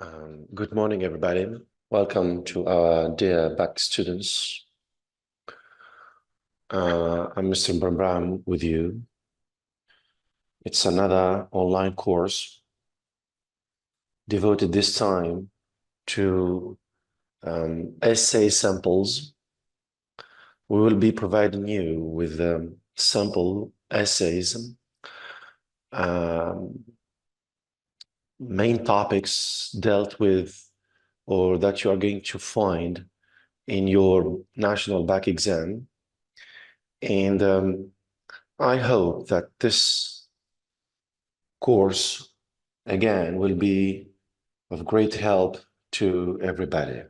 Good morning, everybody. Welcome to our dear back students. I'm Mr. Bram with you. It's another online course devoted this time to essay samples. We will be providing you with sample essays, main topics dealt with or that you are going to find in your national back exam. And I hope that this course, again, will be of great help to everybody.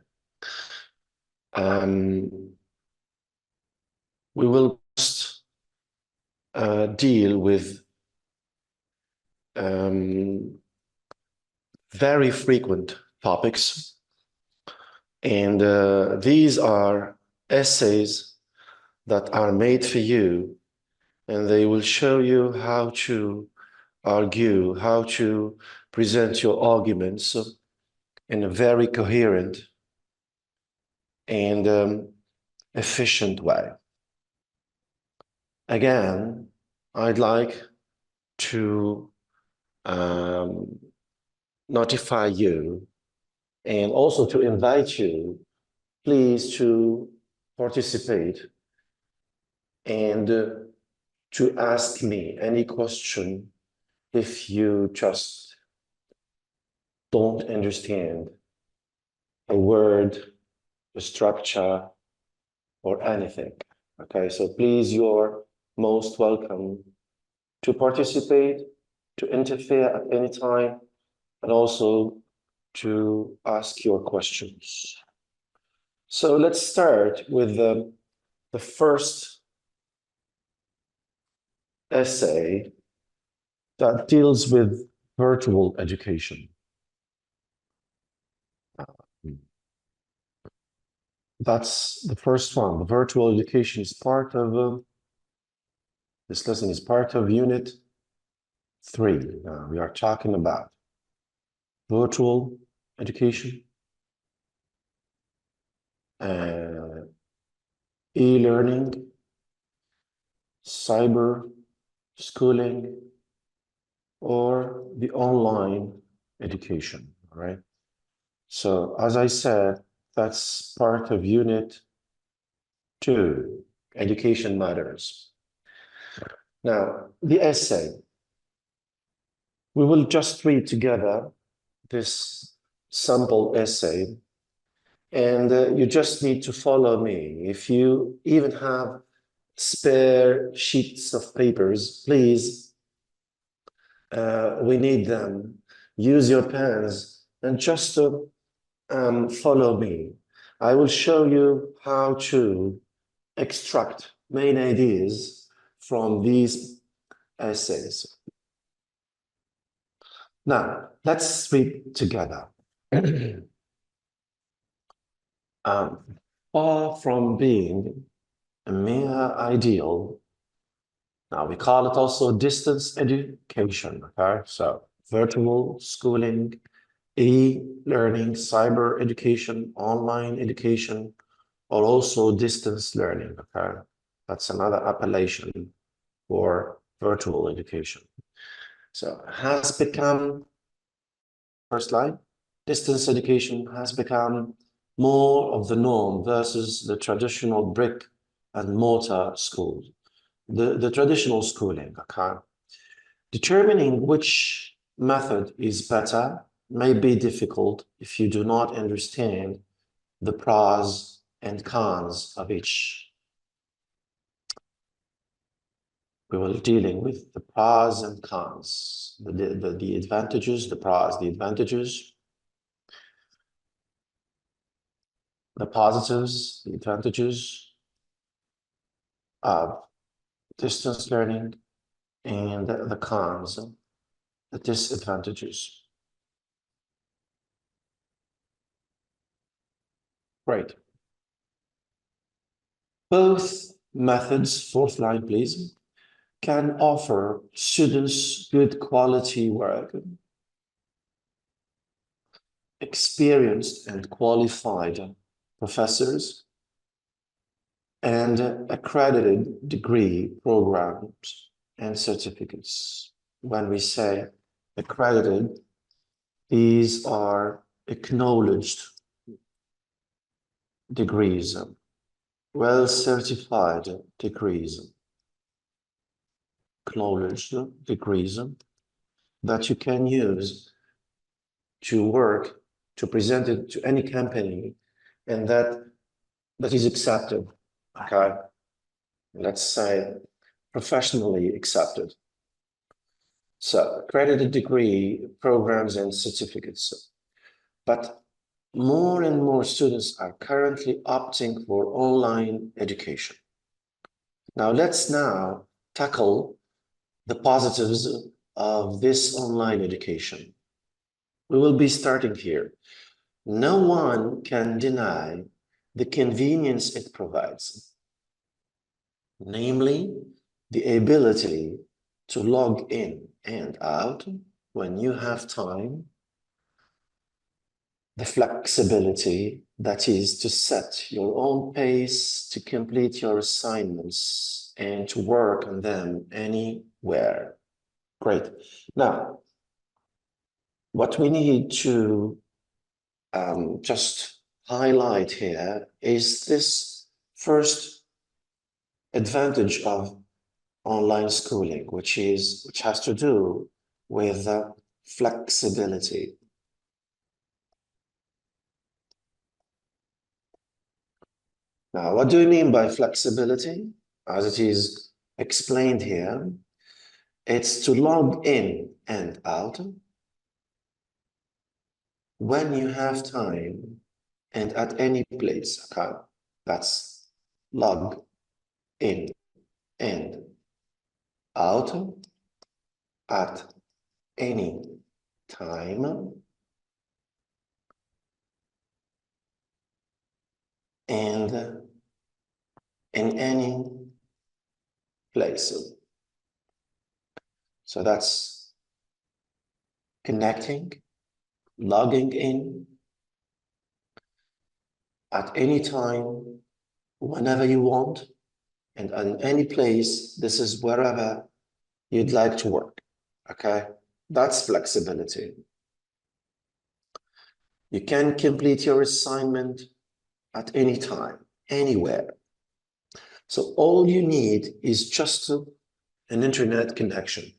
We will just deal with very frequent topics. And these are essays that are made for you, and they will show you how to argue, how to present your arguments in a very coherent and efficient way. Again, I'd like to notify you and also to invite you, please, to participate and to ask me any question if you just don't understand a word, a structure, or anything. Okay, so please, you're most welcome to participate, to interfere at any time, and also to ask your questions. So let's start with the first essay that deals with virtual education. That's the first one. The virtual education is part of, this lesson is part of Unit 3. We are talking about virtual education, e-learning, cyber schooling, or the online education, all right? So as I said, that's part of Unit 2, Education Matters. Now, the essay. We will just read together this sample essay, and you just need to follow me. If you even have spare sheets of papers, please, we need them. Use your pens and just follow me. I will show you how to extract main ideas from these essays. Now, let's read together. Far from being a mere ideal, now we call it also distance education, okay? So virtual schooling, e-learning, cyber education, online education, or also distance learning, okay? That's another appellation for virtual education. So has become, first line, distance education has become more of the norm versus the traditional brick and mortar school, the traditional schooling, okay? Determining which method is better may be difficult if you do not understand the pros and cons of each. We will be dealing with the pros and cons, the advantages, the pros, the advantages, the positives, the advantages of distance learning, and the cons, the disadvantages. Great. Both methods, fourth line, please, can offer students good quality work. experienced and qualified professors, and accredited degree programs and certificates. When we say accredited, these are acknowledged degrees, well-certified degrees, acknowledged degrees that you can use to work, to present it to any company, and that is accepted, okay? Let's say professionally accepted. So accredited degree programs and certificates. But more and more students are currently opting for online education. Now let's now tackle the positives of this online education. We will be starting here. No one can deny the convenience it provides, namely the ability to log in and out when you have time, the flexibility, that is to set your own pace to complete your assignments and to work on them anywhere. Great. Now, what we need to just highlight here is this first advantage of online schooling, which has to do with flexibility. Now, what do we mean by flexibility? As it is explained here, it's to log in and out when you have time and at any place. Okay? That's log in and out at any time and in any place. So that's connecting, logging in at any time, whenever you want, and in any place. This is wherever you'd like to work, okay? That's flexibility. You can complete your assignment at any time, anywhere. So all you need is just an internet connection.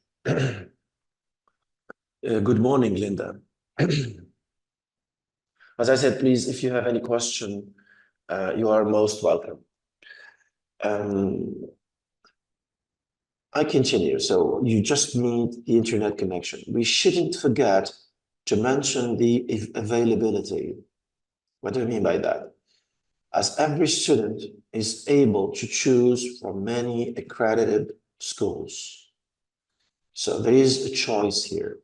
Good morning, Linda. As I said, please, if you have any question, you are most welcome. I continue. So you just need the internet connection. We shouldn't forget to mention the availability. What do I mean by that? As every student is able to choose from many accredited schools. So there is a choice here.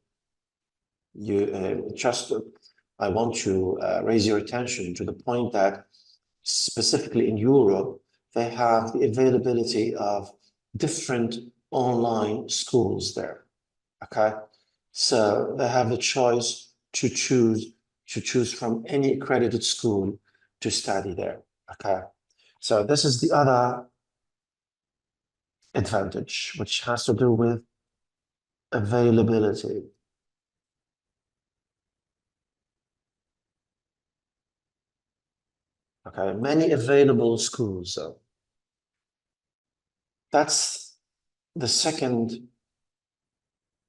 I want to raise your attention to the point that specifically in Europe, they have the availability of different online schools there, okay? So they have the choice to choose from any accredited school to study there, okay? So this is the other advantage, which has to do with availability. Okay, many available schools. That's the second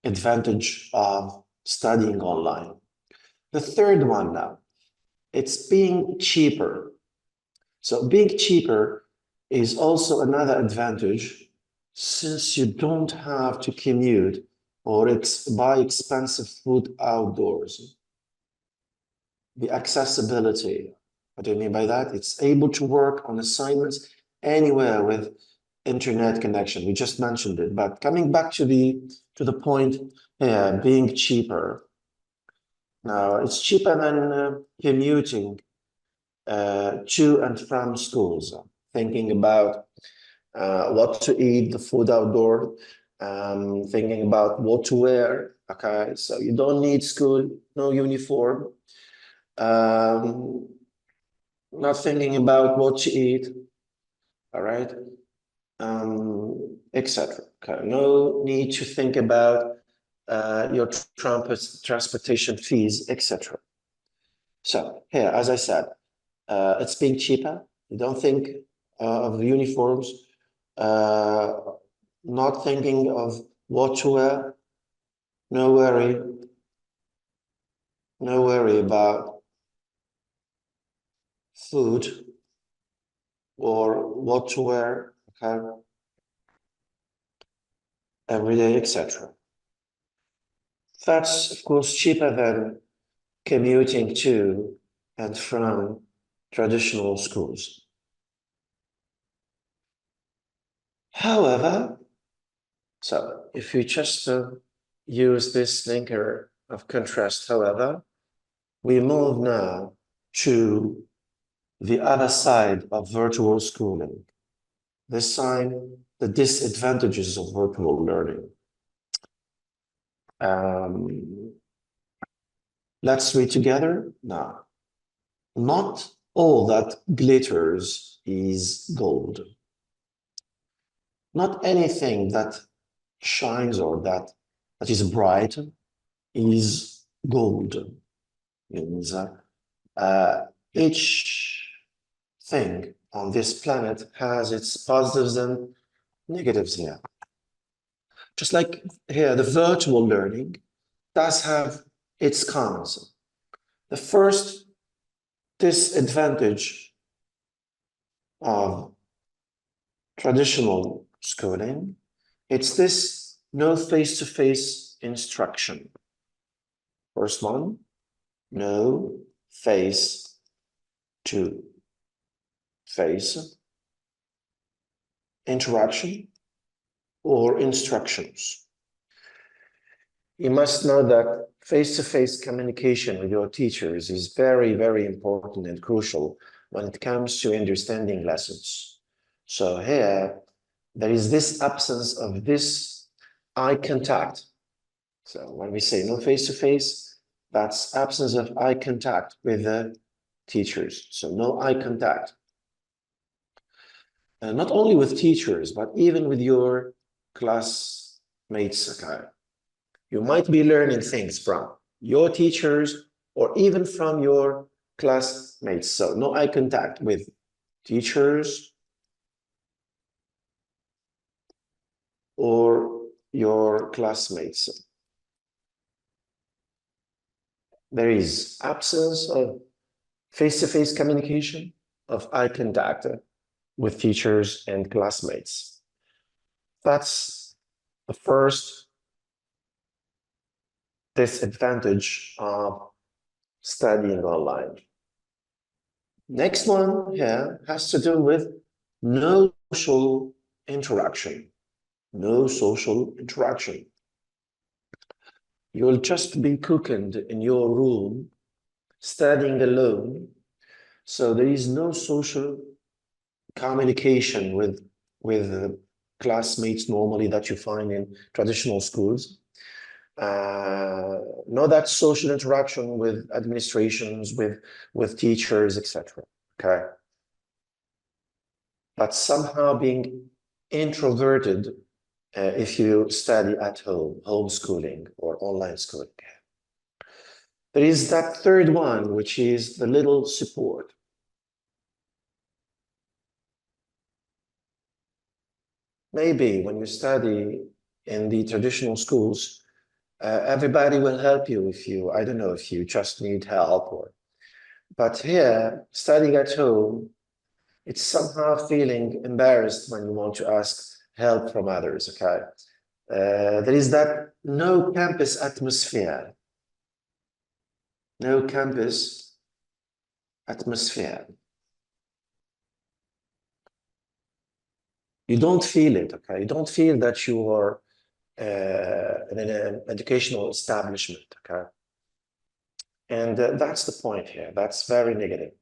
advantage of studying online. The third one now, it's being cheaper. So being cheaper is also another advantage since you don't have to commute or buy expensive food outdoors. The accessibility, what do you mean by that? It's able to work on assignments anywhere with internet connection. We just mentioned it, but coming back to the point, being cheaper. Now, it's cheaper than commuting to and from schools, thinking about what to eat, the food outdoor, thinking about what to wear, okay? So you don't need school, no uniform. Not thinking about what to eat, all right, etc. Okay. No need to think about your transportation fees, etc. So here, as I said, it's being cheaper. You don't think of the uniforms, uh, not thinking of what to wear. No worry, no worry about food or what to wear, okay, every day, etc. That's of course cheaper than commuting to and from traditional schools. However, so if you just use this linker of contrast, however, we move now to the other side of virtual schooling. This side, the disadvantages of virtual learning. Let's read together now. Not all that glitters is gold. Not anything that shines or that is bright is gold. Means each thing on this planet has its positives and negatives here. Just like here, the virtual learning does have its cons. The first disadvantage of traditional schooling, it's this no face-to-face instruction. First one, no face-to-face interaction or instructions. You must know that face-to-face communication with your teachers is very, very important and crucial when it comes to understanding lessons. So here, there is this absence of this eye contact. So when we say no face-to-face, that's absence of eye contact with the teachers. So no eye contact. And not only with teachers, but even with your classmates. Okay. You might be learning things from your teachers or even from your classmates. So no eye contact with teachers or your classmates. There is absence of face-to-face communication, of eye contact with teachers and classmates. That's the first disadvantage of studying online. Next one here has to do with no social interaction. No social interaction. You'll just be cooked in your room, studying alone. So there is no social communication with classmates normally that you find in traditional schools. No that social interaction with administrations, with teachers, etc. Okay. But somehow being introverted if you study at home, homeschooling or online schooling. There is that third one, which is the little support. Maybe when you study in the traditional schools, everybody will help you if you, I don't know, if you just need help or, but here, studying at home, it's somehow feeling embarrassed when you want to ask help from others, okay? There is that no campus atmosphere. No campus atmosphere. You don't feel it, okay? You don't feel that you are in an educational establishment, okay? And that's the point here. That's very negative.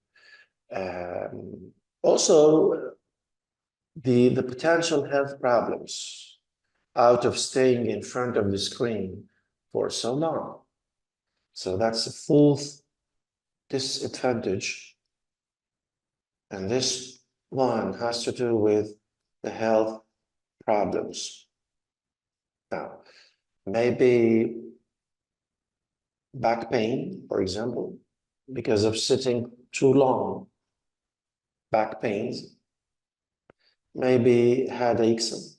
Also, the potential health problems out of staying in front of the screen for so long. So that's the fourth disadvantage, and this one has to do with the health problems. Now, maybe back pain, for example, because of sitting too long, back pains, maybe headaches,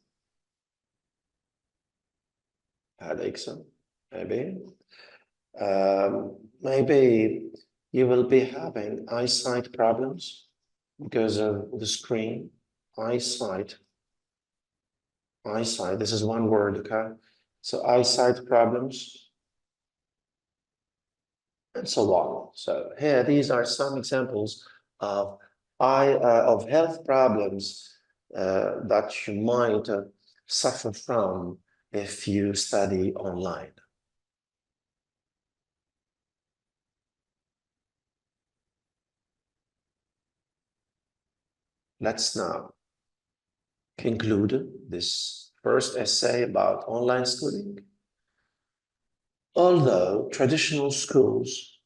maybe. Maybe you will be having eyesight problems because of the screen. Eyesight, this is one word, okay? So eyesight problems and so on. So here, these are some examples of of health problems that you might suffer from if you study online. Let's now conclude this first essay about online schooling. Although traditional schools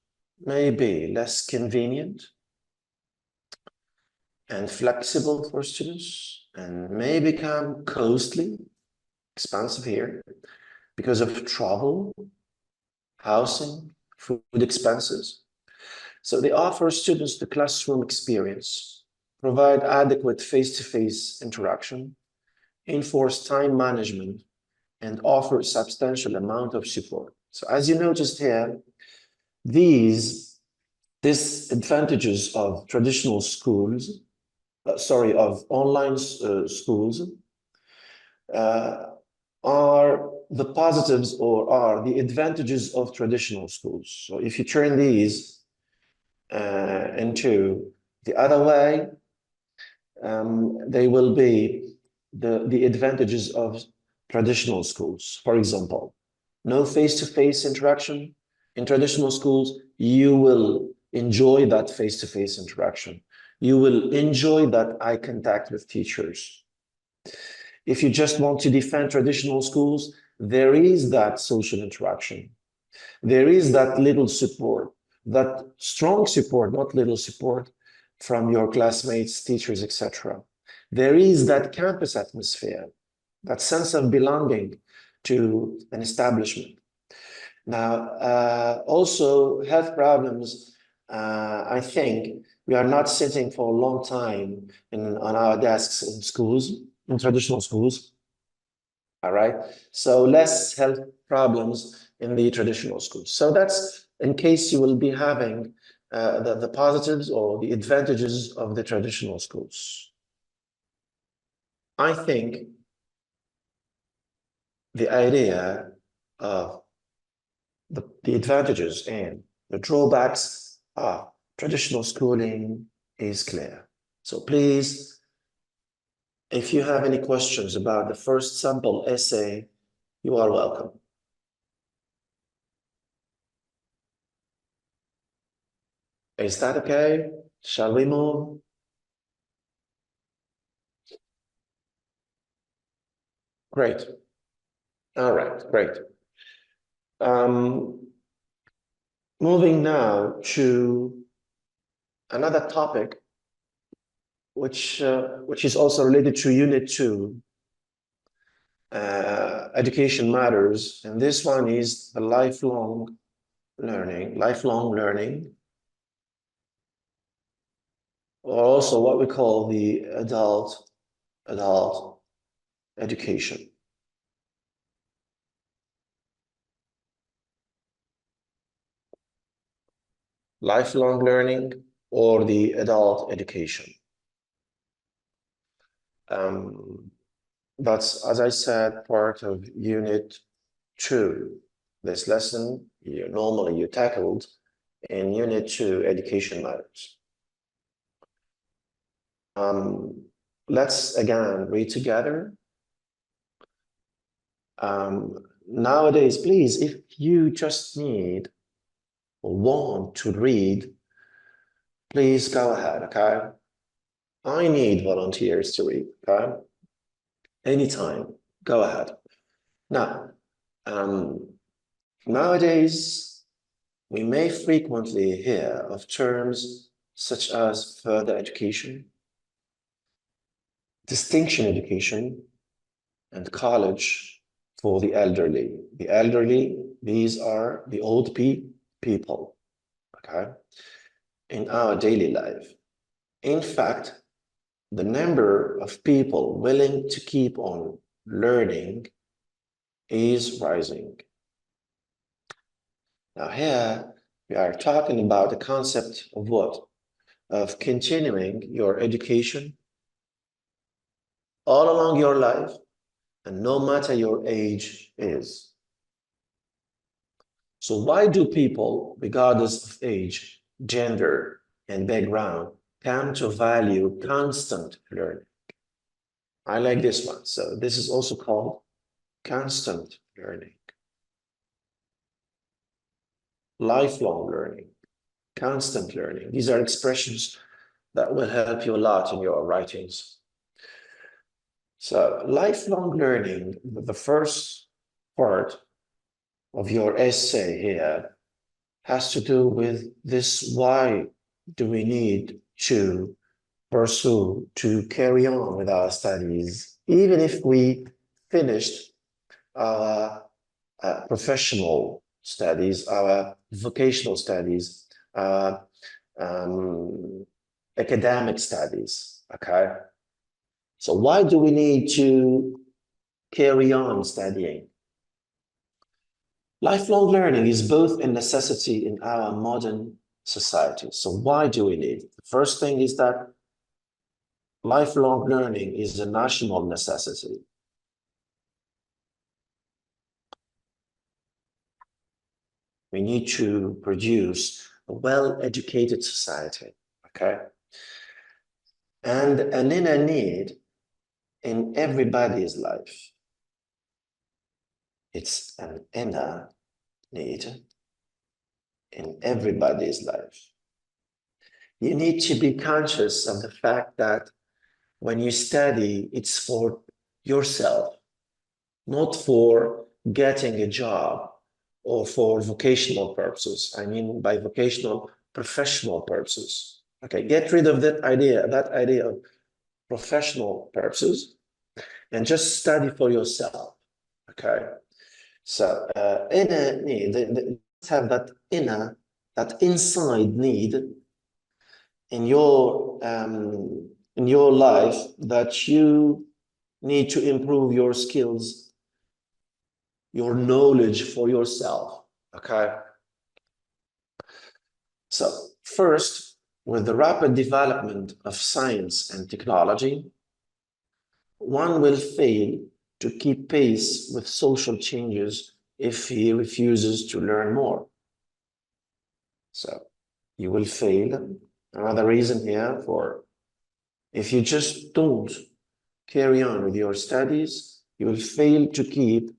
may be less convenient and flexible for students and may become costly, expensive here, because of travel, housing, food expenses. So they offer students the classroom experience, provide adequate face-to-face interaction, enforce time management, and offer a substantial amount of support. So as you noticed here, these disadvantages of traditional schools, of online schools, are the positives or are the advantages of traditional schools. So if you turn these into the other way, they will be the advantages of traditional schools. For example, no face-to-face interaction. In traditional schools, you will enjoy that face-to-face interaction. You will enjoy that eye contact with teachers. If you just want to defend traditional schools, there is that social interaction. There is that little support, that strong support, not little support, from your classmates, teachers, etc. There is that campus atmosphere, that sense of belonging to an establishment. Now, also health problems, I think we are not sitting for a long time on our desks in schools, in traditional schools. All right. So less health problems in the traditional schools. So that's in case you will be having the positives or the advantages of the traditional schools. I think the idea of the advantages and the drawbacks of traditional schooling is clear. So please, if you have any questions about the first sample essay, you are welcome. Is that okay? Shall we move? Great. All right, great. Moving now to another topic, which is also related to Unit 2, Education Matters, and this one is the lifelong learning, or also what we call the adult education. Lifelong learning or the adult education. That's, as I said, part of Unit 2. This lesson you tackled in Unit 2, Education Matters. Let's again read together. Nowadays, please, if you just need or want to read, please go ahead, okay? I need volunteers to read, okay? Anytime, go ahead. Now, nowadays, we may frequently hear of terms such as further education, distinction education, and college for the elderly. The elderly, these are the old people, okay, in our daily life. In fact, the number of people willing to keep on learning is rising. Now here, we are talking about the concept of what? Of continuing your education all along your life, and no matter your age is. So why do people, regardless of age, gender, and background, come to value constant learning? I like this one. So this is also called constant learning, lifelong learning, constant learning. These are expressions that will help you a lot in your writings. So lifelong learning, the first part of your essay here has to do with this: why do we need to pursue, to carry on with our studies, even if we finished our professional studies, our vocational studies, academic studies, okay? So why do we need to carry on studying? Lifelong learning is both a necessity in our modern society. So why do we need it? The first thing is that lifelong learning is a national necessity. We need to produce a well-educated society, okay? And an inner need in everybody's life. It's an inner need in everybody's life. You need to be conscious of the fact that when you study, it's for yourself, not for getting a job or for vocational purposes. I mean by vocational, professional purposes. Okay, get rid of that idea of professional purposes, and just study for yourself. Okay, so inner need, have that inner, that inside need in your life, that you need to improve your skills, your knowledge for yourself. Okay. So first, with the rapid development of science and technology, one will fail to keep pace with social changes if he refuses to learn more. So you will fail. Another reason here for, if you just don't carry on with your studies, you will fail to keep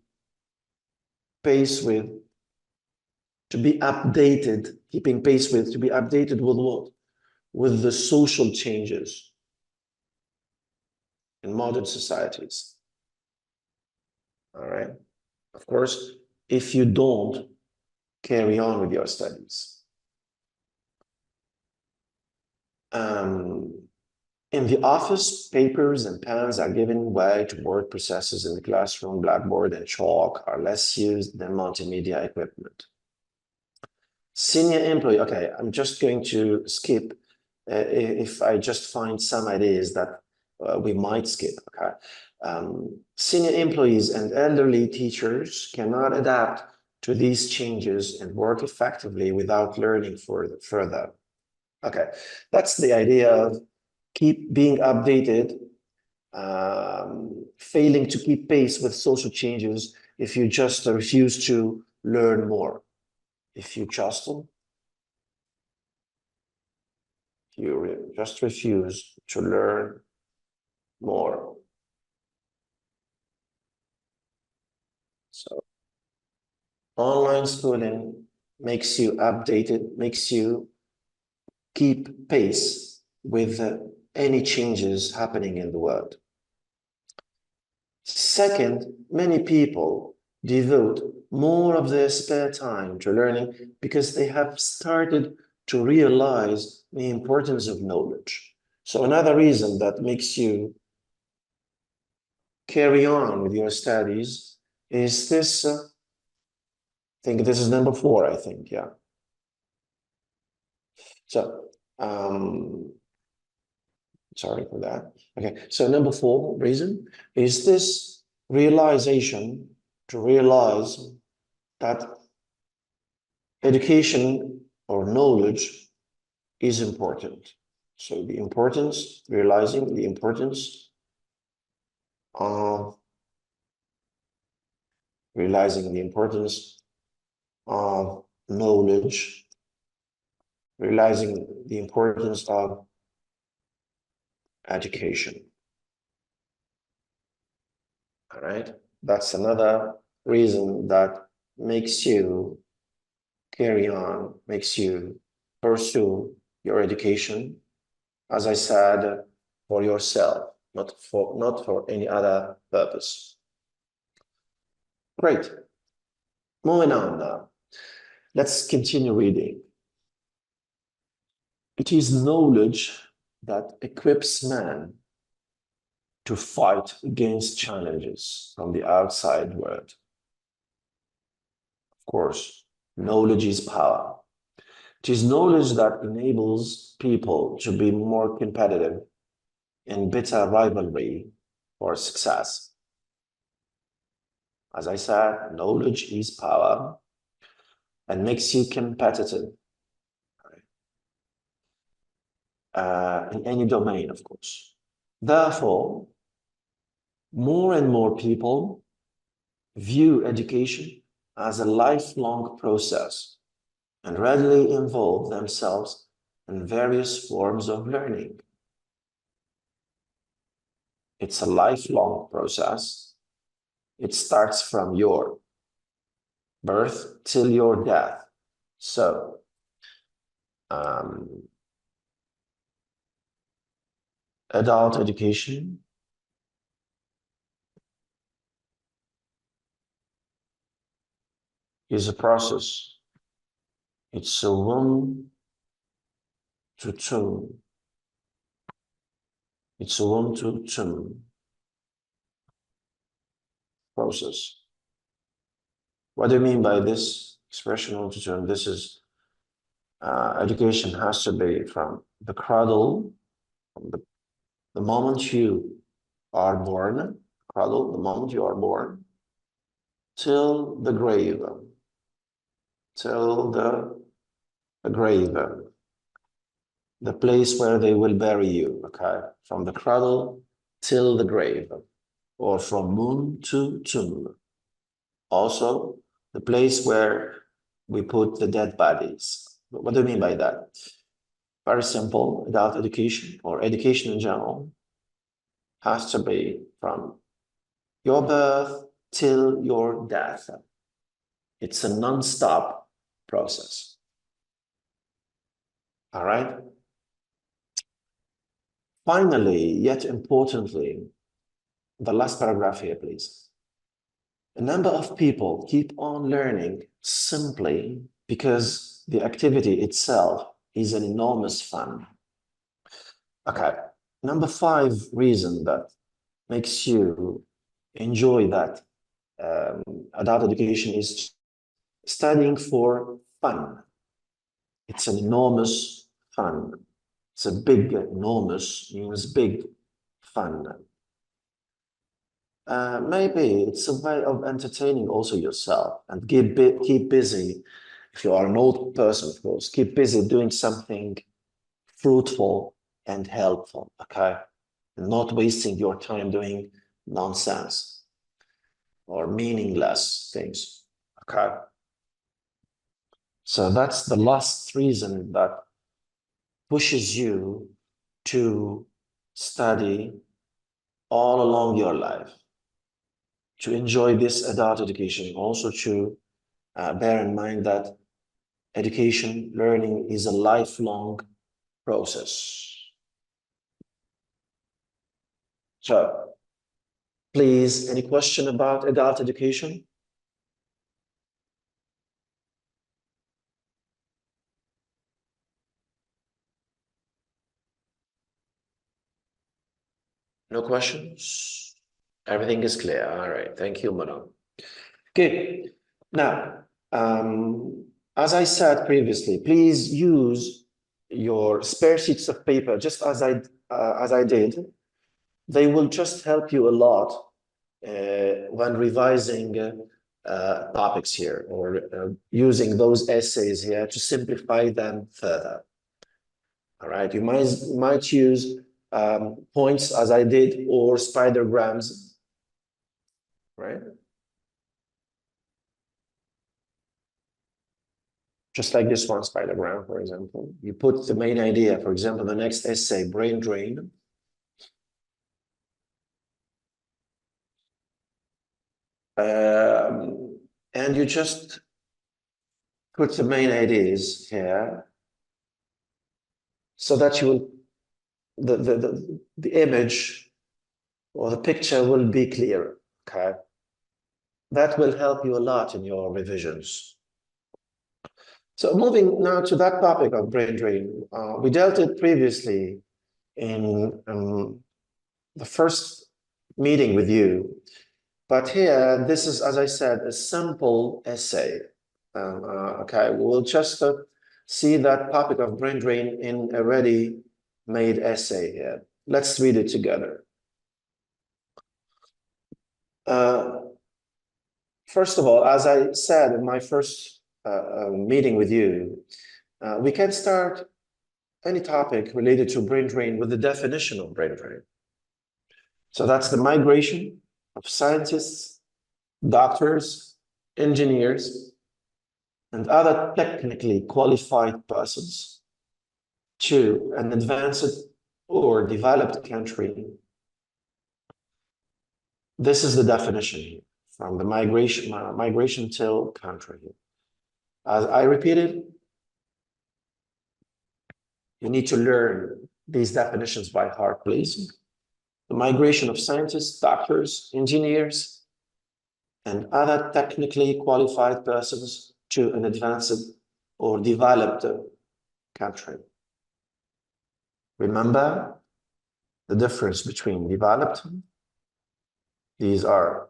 pace with, to be updated, keeping pace with, to be updated with what? With the social changes in modern societies. All right. Of course, if you don't carry on with your studies. In the office, papers and pens are given way to word processors. In the classroom, blackboard and chalk are less used than multimedia equipment. Senior employee, okay, I'm just going to skip if I just find some ideas that we might skip, okay? Senior employees and elderly teachers cannot adapt to these changes and work effectively without learning further. Okay, that's the idea of keep being updated, failing to keep pace with social changes if you just refuse to learn more. If you just refuse to learn more. So online schooling makes you updated, makes you keep pace with any changes happening in the world. Second, many people devote more of their spare time to learning because they have started to realize the importance of knowledge. So another reason that makes you carry on with your studies is this, I think this is number 4, I think, yeah. So, sorry for that. Okay, so number 4 reason is this realization, to realize that education or knowledge is important. So the importance, realizing the importance of knowledge, realizing the importance of education. All right, that's another reason that makes you carry on, makes you pursue your education, as I said, for yourself, not for any other purpose. Great. Moving on now. Let's continue reading. It is knowledge that equips man to fight against challenges from the outside world. Of course, knowledge is power. It is knowledge that enables people to be more competitive in bitter rivalry for success. As I said, knowledge is power and makes you competitive in any domain, of course. Therefore, more and more people view education as a lifelong process and readily involve themselves in various forms of learning. It's a lifelong process. It starts from your birth till your death. So, adult education is a process. It's a womb to tomb. It's a womb to tomb process. What do you mean by this expression, womb to tomb? This is education has to be from the cradle, from the moment you are born, cradle, the moment you are born, till the grave, till the grave, the place where they will bury you, okay? From the cradle till the grave, or from moon to tomb. Also, the place where we put the dead bodies. What do you mean by that? Very simple, adult education or education in general has to be from your birth till your death. It's a non-stop process. All right? Finally, yet importantly, the last paragraph here, please. A number of people keep on learning simply because the activity itself is an enormous fun. Okay, number 5 reason that makes you enjoy that adult education is studying for fun. It's an enormous fun. It's a big, enormous means big fun. Maybe it's a way of entertaining also yourself and keep busy. If you are an old person, of course, keep busy doing something fruitful and helpful, okay? And not wasting your time doing nonsense or meaningless things, okay? So that's the last reason that pushes you to study all along your life, to enjoy this adult education, also to bear in mind that education, learning is a lifelong process. So, please, any question about adult education? No questions? Everything is clear. All right. Thank you, madam. Okay. Now, as I said previously, please use your spare sheets of paper just as I did. They will just help you a lot when revising topics here or using those essays here to simplify them further. All right, you might use points as I did or spidergrams, right? Just like this one spidergram, for example. You put the main idea, for example, the next essay, brain drain. And you just put the main ideas here so that you will, the image or the picture will be clear, okay? That will help you a lot in your revisions. So moving now to that topic of brain drain, we dealt it previously in the first meeting with you, but here, this is, as I said, a simple essay. Okay, we'll just see that topic of brain drain in a ready-made essay here. Let's read it together. First of all, as I said in my first meeting with you, we can start any topic related to brain drain with the definition of brain drain. So that's the migration of scientists, doctors, engineers, and other technically qualified persons to an advanced or developed country. This is the definition here from the migration till country. As I repeated, you need to learn these definitions by heart, please. The migration of scientists, doctors, engineers, and other technically qualified persons to an advanced or developed country. Remember the difference between developed, these are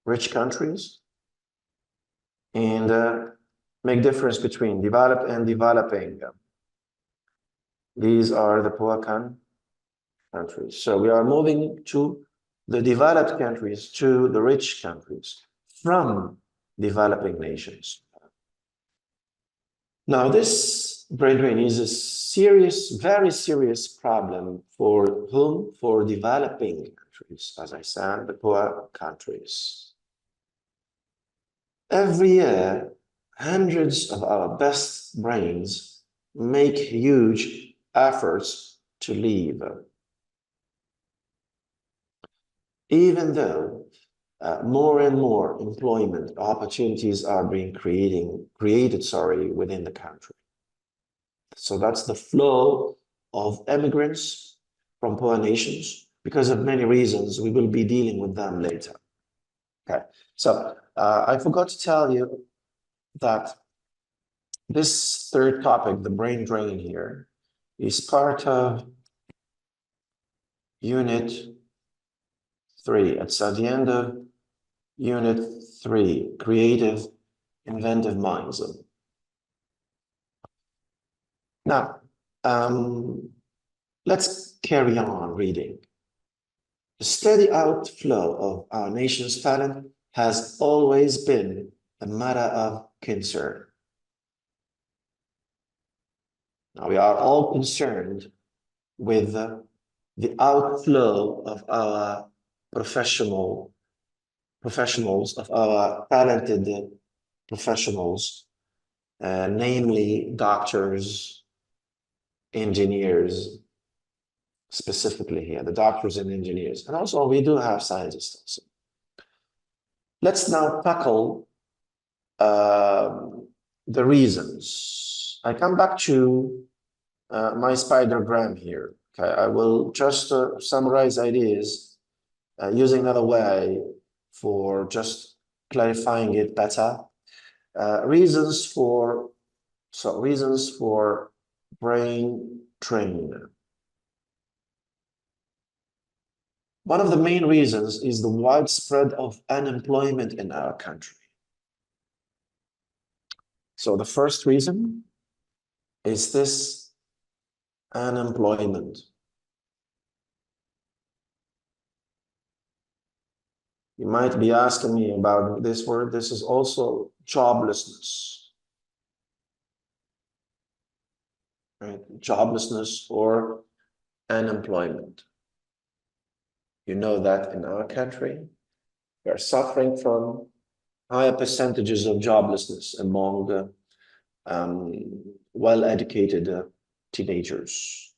rich countries, and make difference between developed and developing. These are the poor countries. So we are moving to the developed countries to the rich countries from developing nations. Now, this brain drain is a serious, very serious problem for whom? For developing countries, as I said, the poor countries. Every year, hundreds of our best brains make huge efforts to leave. Even though more and more employment opportunities are being created within the country. So that's the flow of immigrants from poor nations because of many reasons. We will be dealing with them later. Okay, so I forgot to tell you that this third topic, the brain drain here, is part of Unit 3. It's at the end of Unit 3, Creative, Inventive Minds. Now, let's carry on reading. The steady outflow of our nation's talent has always been a matter of concern. Now, we are all concerned with the outflow of our professionals, of our talented professionals, namely doctors, engineers, specifically here, the doctors and engineers. And also we do have scientists also. Let's now tackle the reasons. I come back to my spidergram here. Okay, I will just summarize ideas using another way for just clarifying it better. Reasons for brain drain. One of the main reasons is the widespread of unemployment in our country. So the first reason is this unemployment. You might be asking me about this word. This is also joblessness, right? Joblessness or unemployment. You know that in our country, we are suffering from higher percentages of joblessness among well-educated teenagers.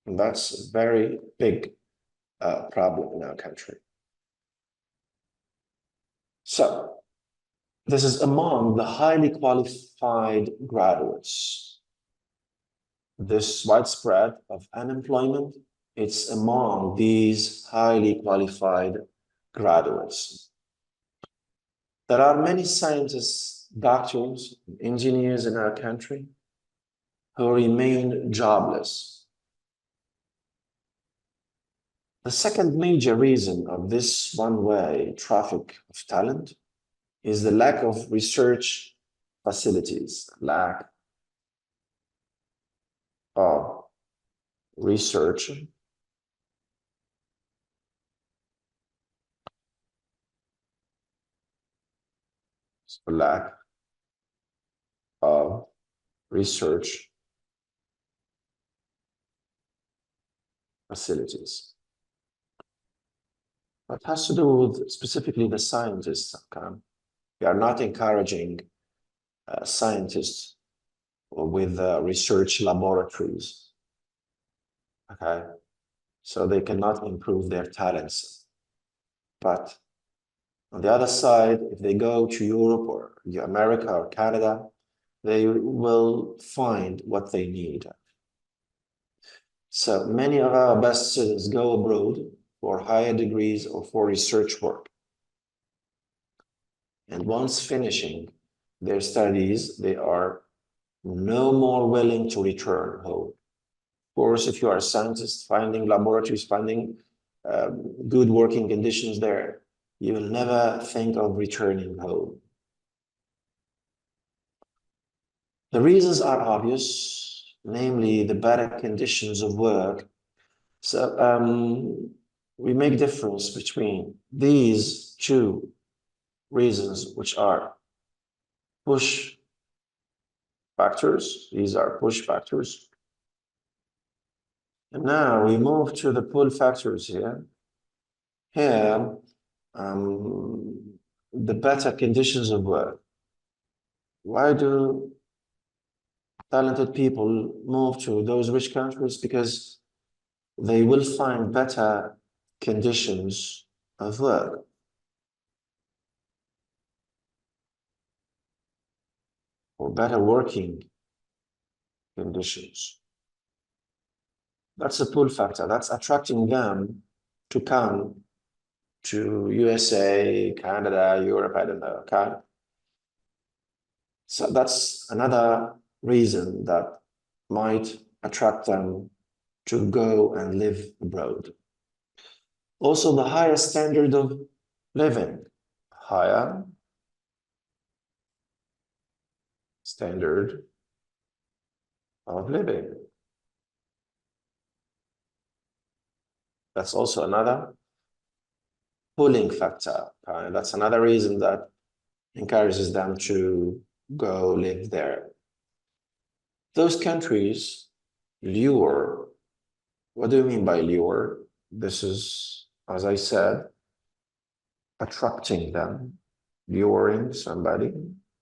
And that's a very big problem in our country. So, this is among the highly qualified graduates. This widespread of unemployment, it's among these highly qualified graduates. There are many scientists, doctors, engineers in our country who remain jobless. The second major reason of this one-way traffic of talent is the lack of research facilities, lack of research lack of research facilities. That has to do with specifically the scientists. We are not encouraging scientists with research laboratories. Okay, so they cannot improve their talents. But on the other side, if they go to Europe or America or Canada, they will find what they need. So many of our best students go abroad for higher degrees or for research work. And once finishing their studies, they are no more willing to return home. Of course, if you are a scientist, finding laboratories, finding good working conditions there, you will never think of returning home. The reasons are obvious, namely the better conditions of work. So we make difference between these two reasons, which are push factors. These are push factors. And now we move to the pull factors here. Here, the better conditions of work. Why do talented people move to those rich countries? Because they will find better conditions of work. Or better working conditions. That's a pull factor. That's attracting them to come to USA, Canada, Europe, I don't know, okay? So that's another reason that might attract them to go and live abroad. Also, the higher standard of living, higher standard of living. That's also another pulling factor. That's another reason that encourages them to go live there. Those countries lure. What do you mean by lure? This is, as I said, attracting them, luring somebody,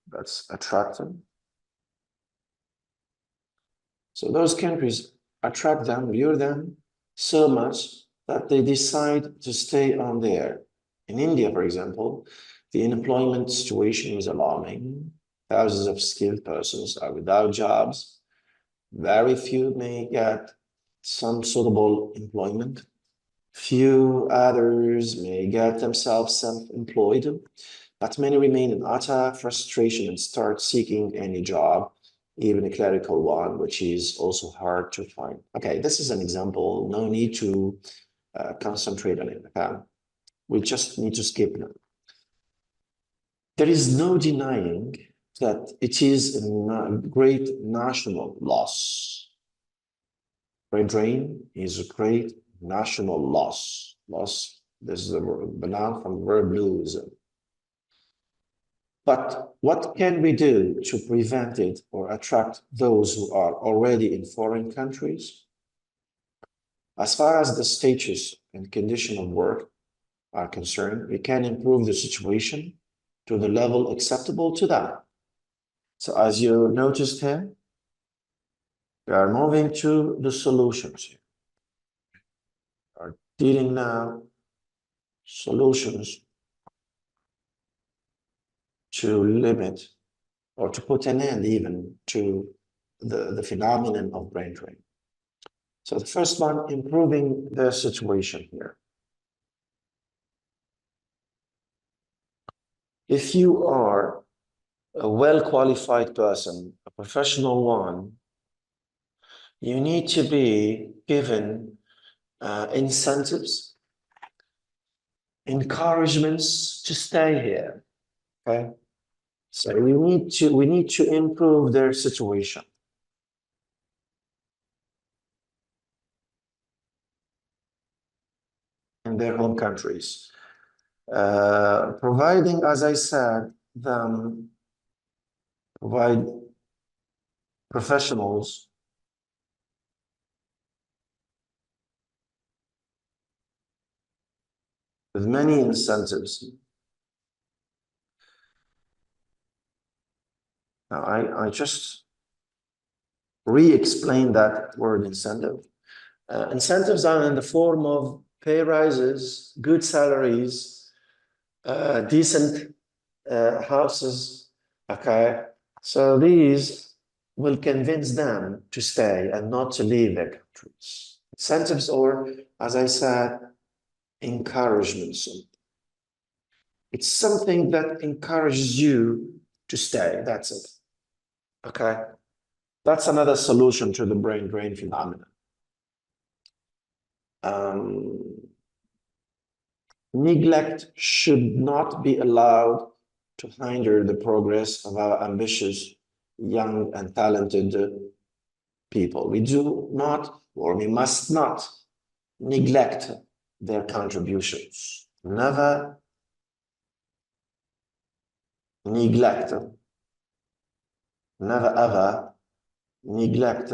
that's attracting. So those countries attract them, lure them so much that they decide to stay on there. In India, for example, the unemployment situation is alarming. Thousands of skilled persons are without jobs. Very few may get some suitable employment. Few others may get themselves self-employed, but many remain in utter frustration and start seeking any job, even a clerical one, which is also hard to find. Okay, this is an example. No need to concentrate on it. Okay? We just need to skip now. There is no denying that it is a great national loss. Brain drain is a great national loss. Loss, this is a noun from the verb lose. But what can we do to prevent it or attract those who are already in foreign countries? As far as the status and condition of work are concerned, we can improve the situation to the level acceptable to them. So as you noticed here, we are moving to the solutions here. We are dealing now solutions to limit or to put an end even to the phenomenon of brain drain. So the first one, improving the situation here. If you are a well-qualified person, a professional one, you need to be given incentives, encouragements to stay here. Okay, so we need to improve their situation. In their home countries, providing, as I said, them provide professionals with many incentives. Now, I just re-explain that word incentive. Incentives are in the form of pay rises, good salaries, decent houses, okay? So these will convince them to stay and not to leave their countries. Incentives, or as I said, encouragements. It's something that encourages you to stay, that's it, okay? That's another solution to the brain drain phenomenon. Neglect should not be allowed to hinder the progress of our ambitious, young and talented people. We do not, or we must not, neglect their contributions. Never neglect, never ever neglect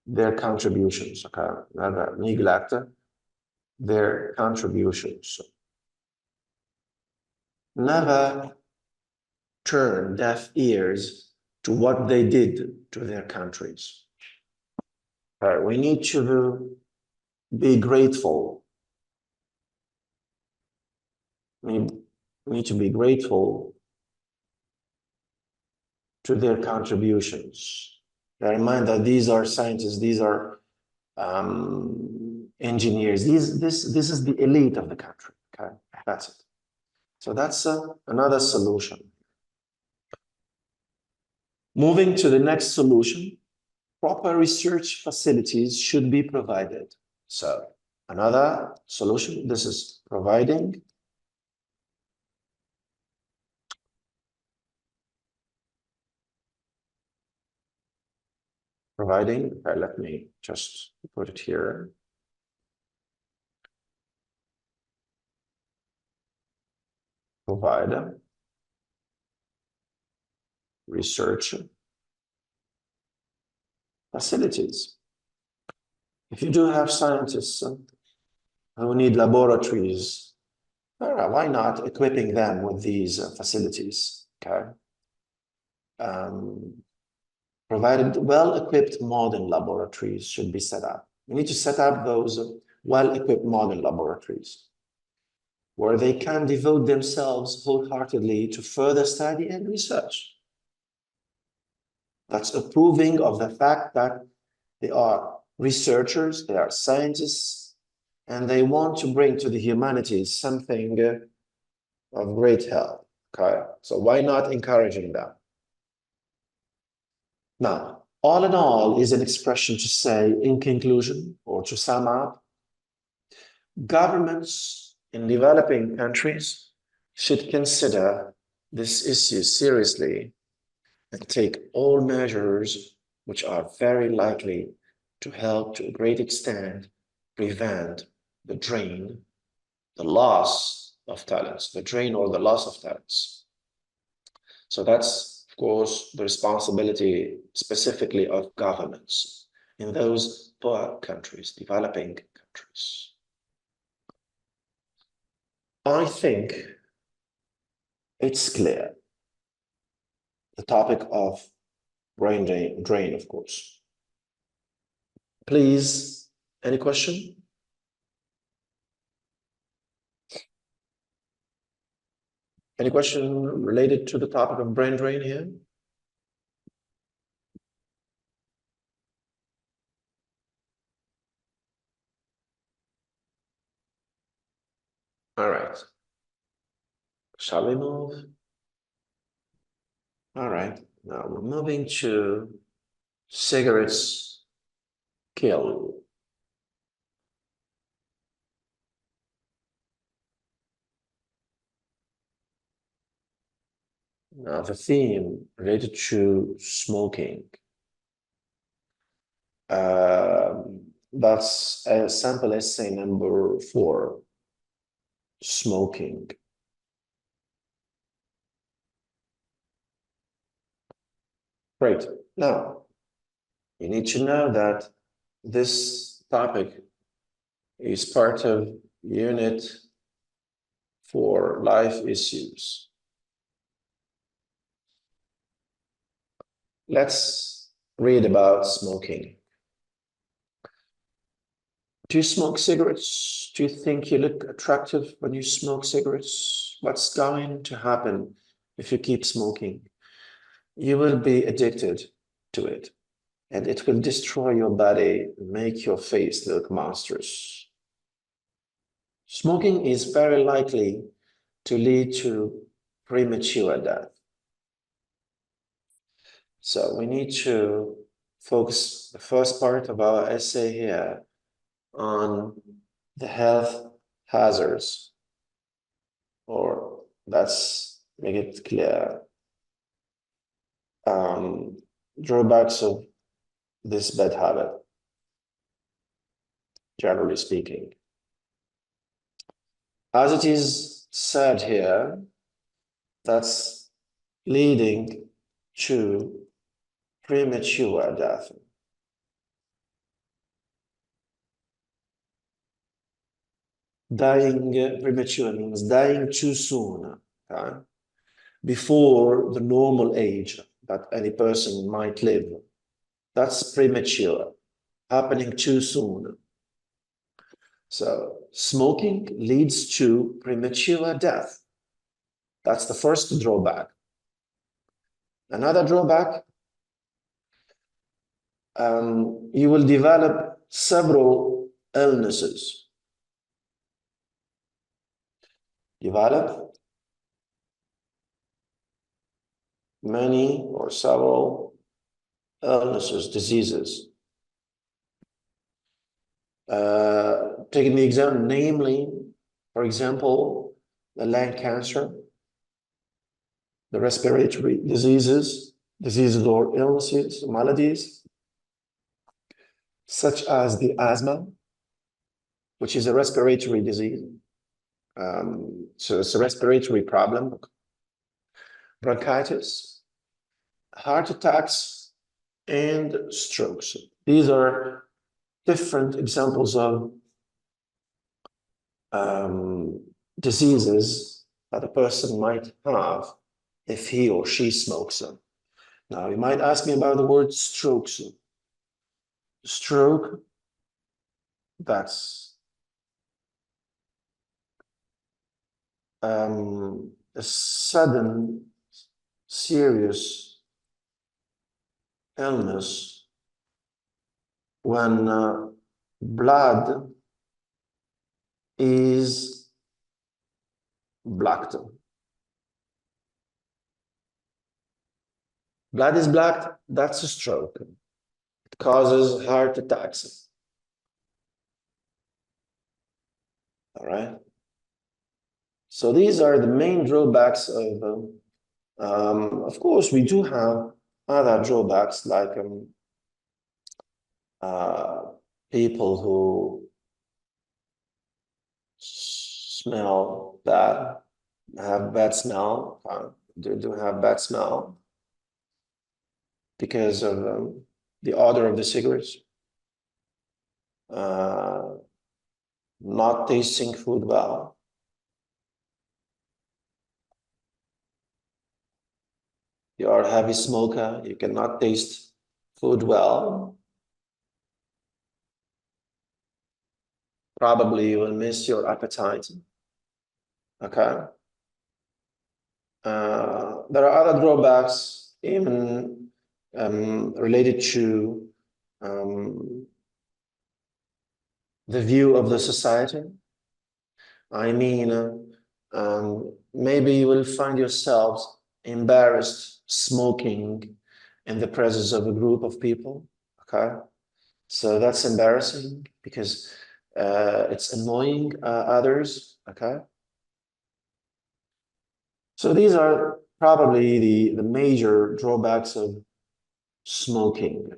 their contributions, okay? Never neglect their contributions. Never turn deaf ears to what they did to their countries. We need to be grateful. We need to be grateful to their contributions. Bear in mind that these are scientists, these are engineers. This is the elite of the country. Okay, that's it. So that's another solution. Moving to the next solution, proper research facilities should be provided. So another solution, this is providing okay, let me just put it here. Provide research facilities. If you do have scientists who need laboratories, why not equipping them with these facilities, okay? Provided well-equipped modern laboratories should be set up. We need to set up those well-equipped modern laboratories where they can devote themselves wholeheartedly to further study and research. That's a proving of the fact that they are researchers, they are scientists, and they want to bring to the humanities something of great help, okay? So why not encouraging them? Now, All in all is an expression to say, in conclusion, or to sum up, governments in developing countries should consider this issue seriously and take all measures which are very likely to help to a great extent prevent the drain, the loss of talents, the drain or the loss of talents. So that's, of course, the responsibility specifically of governments in those poor countries, developing countries. I think it's clear. The topic of brain drain, of course. Please, any question? Any question related to the topic of brain drain here? All right. Shall we move? All right. Now we're moving to cigarettes kill. Now the theme related to smoking. That's a sample essay number 4, smoking. Great. Now, you need to know that this topic is part of Unit 4, Life Issues. Let's read about smoking. Do you smoke cigarettes? Do you think you look attractive when you smoke cigarettes? What's going to happen if you keep smoking? You will be addicted to it, and it will destroy your body, make your face look monstrous. Smoking is very likely to lead to premature death. So we need to focus the first part of our essay here on the health hazards, or let's make it clear, drawbacks of this bad habit, generally speaking. As it is said here, that's leading to premature death. Dying premature means dying too soon, okay? Before the normal age that any person might live. That's premature, happening too soon. So smoking leads to premature death. That's the first drawback. Another drawback, you will develop several illnesses. Develop many or several illnesses, diseases. Taking the example, namely, for example, the lung cancer, the respiratory diseases or illnesses, maladies, such as the asthma, which is a respiratory disease. So it's a respiratory problem, bronchitis, heart attacks, and strokes. These are different examples of diseases that a person might have if he or she smokes them. Now, you might ask me about the word strokes. Stroke, that's a sudden, serious illness when blood is blacked. Blood is blacked, that's a stroke. It causes heart attacks. All right. So these are the main drawbacks of course, we do have other drawbacks like uh, people who smell bad, have bad smell, they do have bad smell because of the odor of the cigarettes, uh, not tasting food well. You are a heavy smoker, you cannot taste food well. Probably you will miss your appetite. Okay. There are other drawbacks, even related to the view of the society. I mean, maybe you will find yourselves embarrassed smoking in the presence of a group of people. Okay, so that's embarrassing because it's annoying others. Okay, so these are probably the major drawbacks of smoking.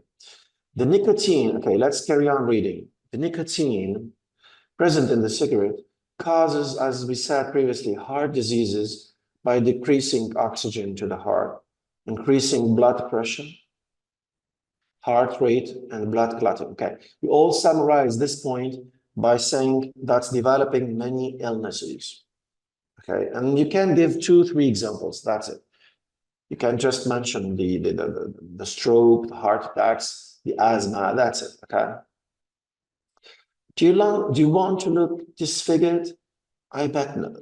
The nicotine, okay, let's carry on reading. The nicotine present in the cigarette causes, as we said previously, heart diseases by decreasing oxygen to the heart, increasing blood pressure, heart rate, and blood clotting. Okay, we all summarize this point by saying that's developing many illnesses. Okay, and you can give 2, 3 examples. That's it. You can just mention the stroke, the heart attacks, the asthma. That's it. Okay. Do you want to look disfigured? I bet no.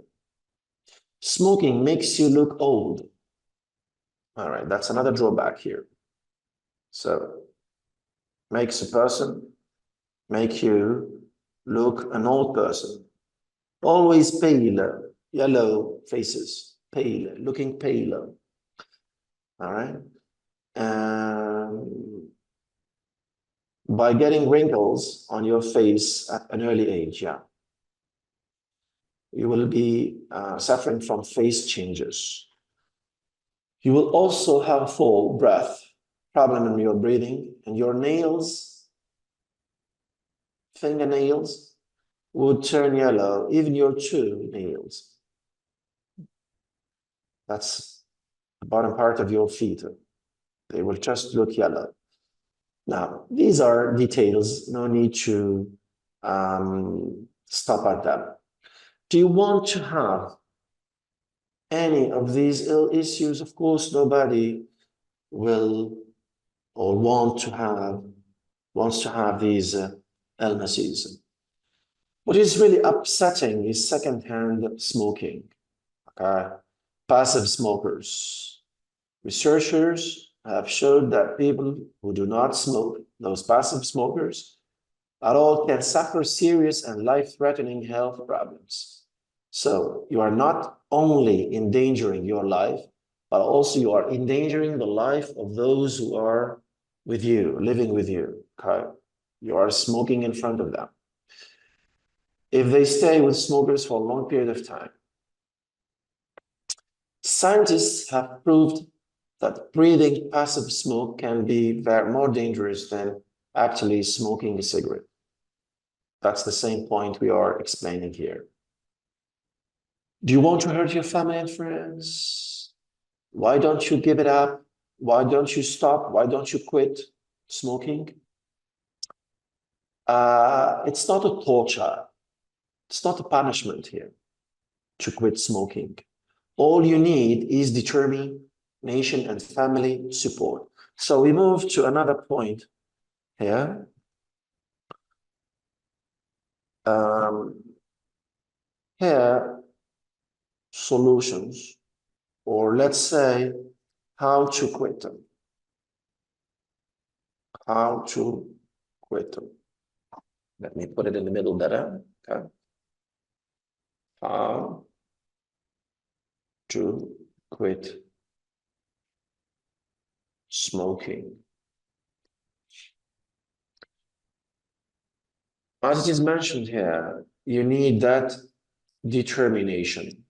Smoking makes you look old. All right, that's another drawback here. So makes a person, make you look an old person. Always paler, yellow faces, paler, looking paler. All right. By getting wrinkles on your face at an early age, yeah. You will be suffering from face changes. You will also have full breath, problem in your breathing, and your nails, fingernails, would turn yellow, even your two nails. That's the bottom part of your feet. They will just look yellow. Now, these are details, no need to stop at them. Do you want to have any of these ill issues? Of course, nobody will or wants to have these illnesses. What is really upsetting is secondhand smoking. Okay, passive smokers. Researchers have showed that people who do not smoke, those passive smokers, at all can suffer serious and life-threatening health problems. So you are not only endangering your life, but also you are endangering the life of those who are with you, living with you. Okay? You are smoking in front of them. If they stay with smokers for a long period of time, scientists have proved that breathing passive smoke can be more dangerous than actually smoking a cigarette. That's the same point we are explaining here. Do you want to hurt your family and friends? Why don't you give it up? Why don't you stop? Why don't you quit smoking? It's not a torture. It's not a punishment here to quit smoking. All you need is determination and family support. So we move to another point here. Here, solutions, or let's say how to quit them. How to quit them. Let me put it in the middle better. Okay. How to quit smoking. As it is mentioned here, you need that determination.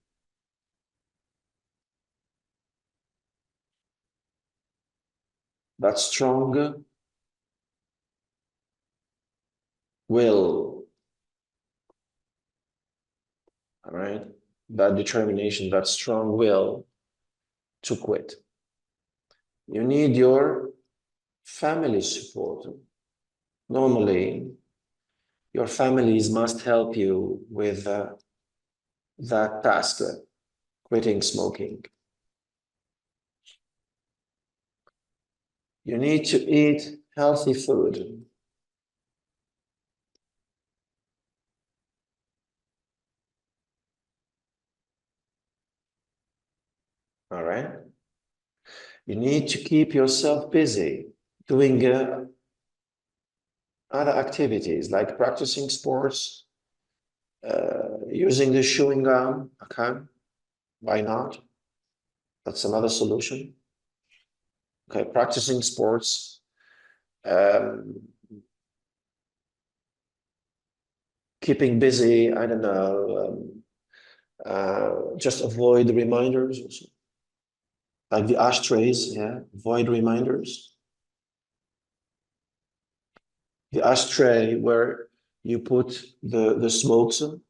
That strong will, all right? That determination, that strong will to quit. You need your family support. Normally, your families must help you with that task, quitting smoking. You need to eat healthy food. All right. You need to keep yourself busy doing other activities like practicing sports, using the chewing gum. Okay. Why not? That's another solution. Okay. Practicing sports. Um, Keeping busy. I don't know. Just avoid the reminders. Also. Like the ashtrays. Yeah. Avoid reminders. The ashtray where you put the smokes of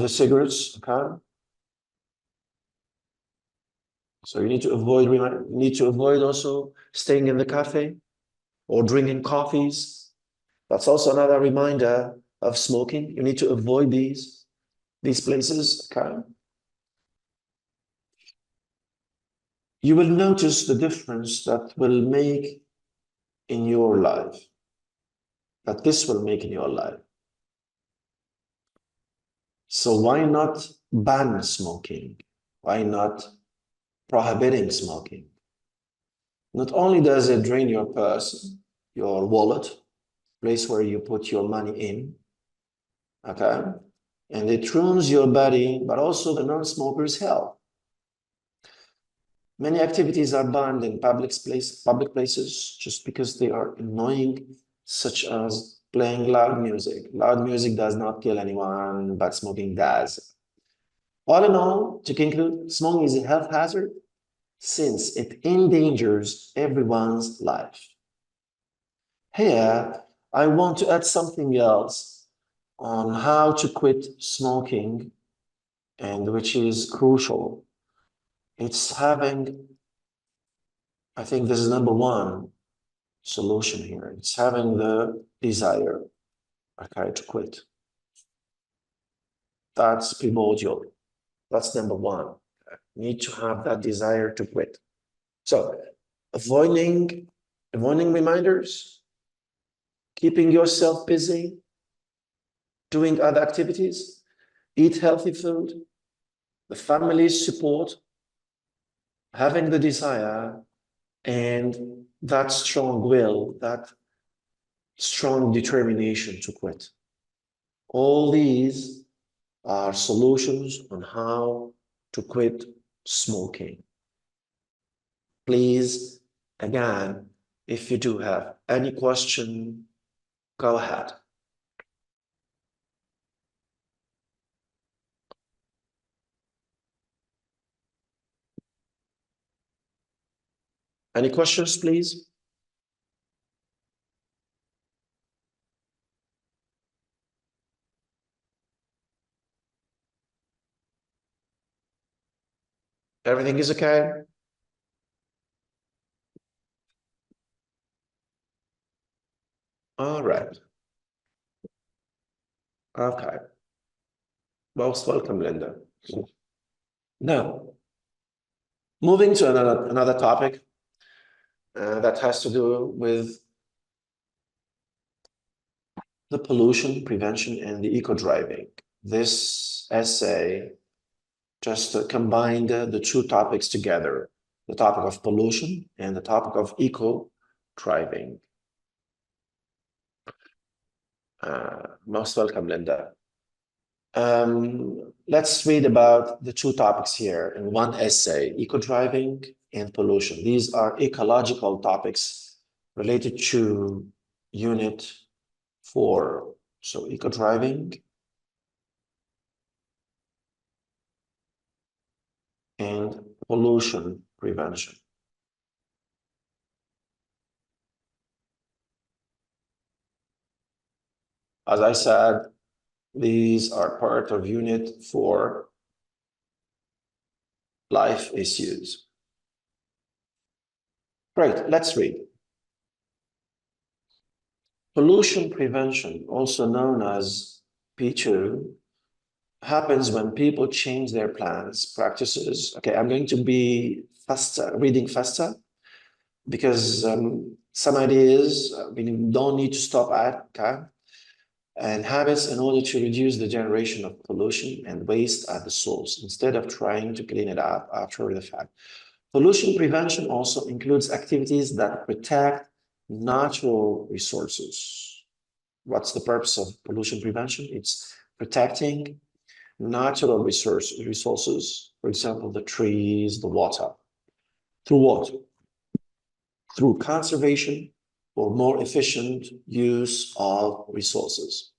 the cigarettes, okay? So you need to avoid also staying in the cafe or drinking coffees. That's also another reminder of smoking. You need to avoid these places, okay? You will notice the difference that will make in your life, that this will make in your life. So why not ban smoking? Why not prohibiting smoking? Not only does it drain your purse, your wallet, place where you put your money in, okay? And it ruins your body, but also the non-smoker's health. Many activities are banned in public places just because they are annoying, such as playing loud music. Loud music does not kill anyone, but smoking does. All in all, to conclude, smoking is a health hazard since it endangers everyone's life. Here, I want to add something else on how to quit smoking, and which is crucial. It's having, I think this is number one solution here. It's having the desire, okay, to quit. That's primordial. That's number one. You need to have that desire to quit. So avoiding reminders, keeping yourself busy, doing other activities, eat healthy food, the family's support, having the desire, and that strong will, that strong determination to quit. All these are solutions on how to quit smoking. Please, again, if you do have any question, go ahead. Any questions, please? Everything is okay? All right. Okay. Most welcome, Linda. Now, moving to another topic that has to do with the pollution prevention and the eco-driving. This essay just combined the two topics together, the topic of pollution and the topic of eco-driving. Most welcome, Linda. Let's read about the two topics here in one essay, eco-driving and pollution. These are ecological topics related to unit for, so eco-driving and pollution prevention. As I said, these are part of Unit 4, life issues. Great, let's read. Pollution prevention, also known as P2, happens when people change their plans, practices. Okay, I'm going to be faster, reading faster, because some ideas we don't need to stop at, okay? And habits in order to reduce the generation of pollution and waste at the source, instead of trying to clean it up after the fact. Pollution prevention also includes activities that protect natural resources. What's the purpose of pollution prevention? It's protecting natural resources, for example, the trees, the water. Through what? Through conservation or more efficient use of resources.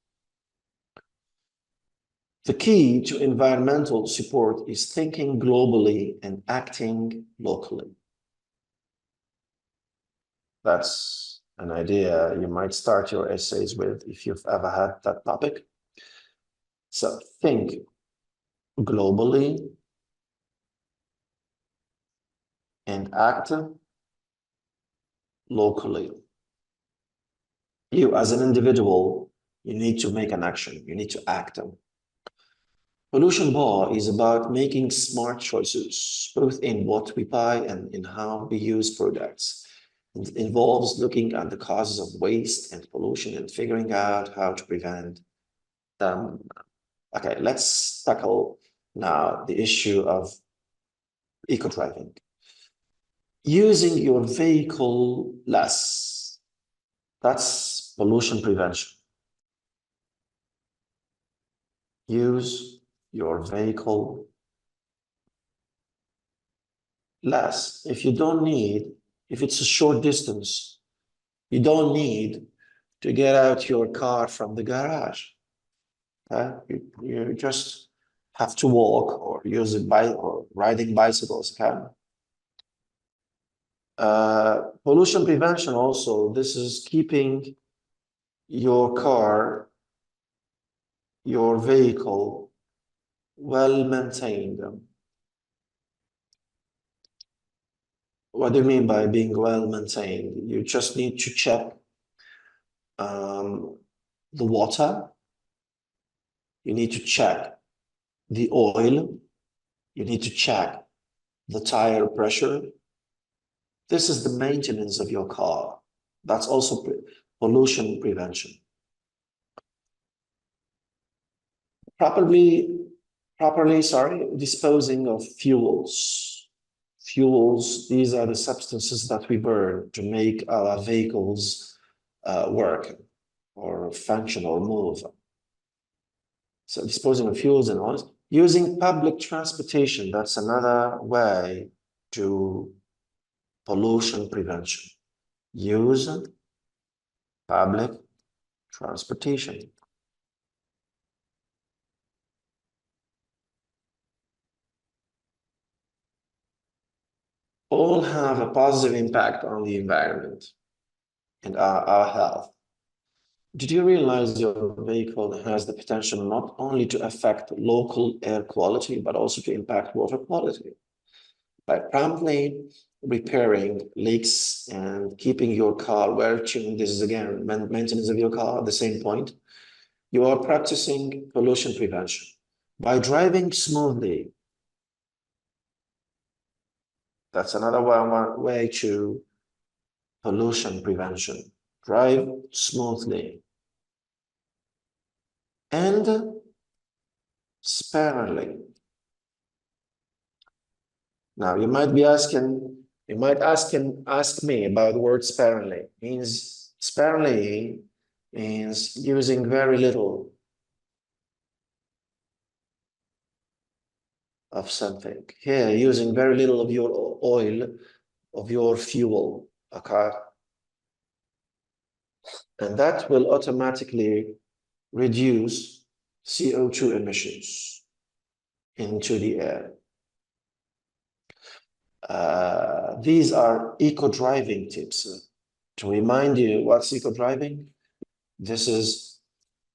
The key to environmental support is thinking globally and acting locally. That's an idea you might start your essays with if you've ever had that topic. So think globally and act locally. You, as an individual, you need to make an action. You need to act. Pollution Bar is about making smart choices, both in what we buy and in how we use products. It involves looking at the causes of waste and pollution and figuring out how to prevent them. Okay, let's tackle now the issue of eco-driving. Using your vehicle less. That's pollution prevention. Use your vehicle less. If you don't need, if it's a short distance, you don't need to get out your car from the garage. You just have to walk or use a bike or riding bicycles. Okay? Pollution prevention also, this is keeping your car, your vehicle well maintained. What do you mean by being well maintained? You just need to check the water, you need to check the oil, you need to check the tire pressure. This is the maintenance of your car. That's also pollution prevention. Properly, disposing of fuels. Fuels, these are the substances that we burn to make our vehicles work or function or move. So disposing of fuels and oils. Using public transportation, that's another way to pollution prevention. Use public transportation. All have a positive impact on the environment and our health. Did you realize your vehicle has the potential not only to affect local air quality, but also to impact water quality? By promptly repairing leaks and keeping your car well tuned, this is again maintenance of your car, the same point, you are practicing pollution prevention. By driving smoothly, that's another way to pollution prevention. Drive smoothly and sparingly. Now you might be asking, ask me about the word sparingly. Sparingly means using very little of something. Here, using very little of your oil, of your fuel, okay? And that will automatically reduce CO2 emissions into the air. These are eco-driving tips. To remind you, what's eco-driving? This is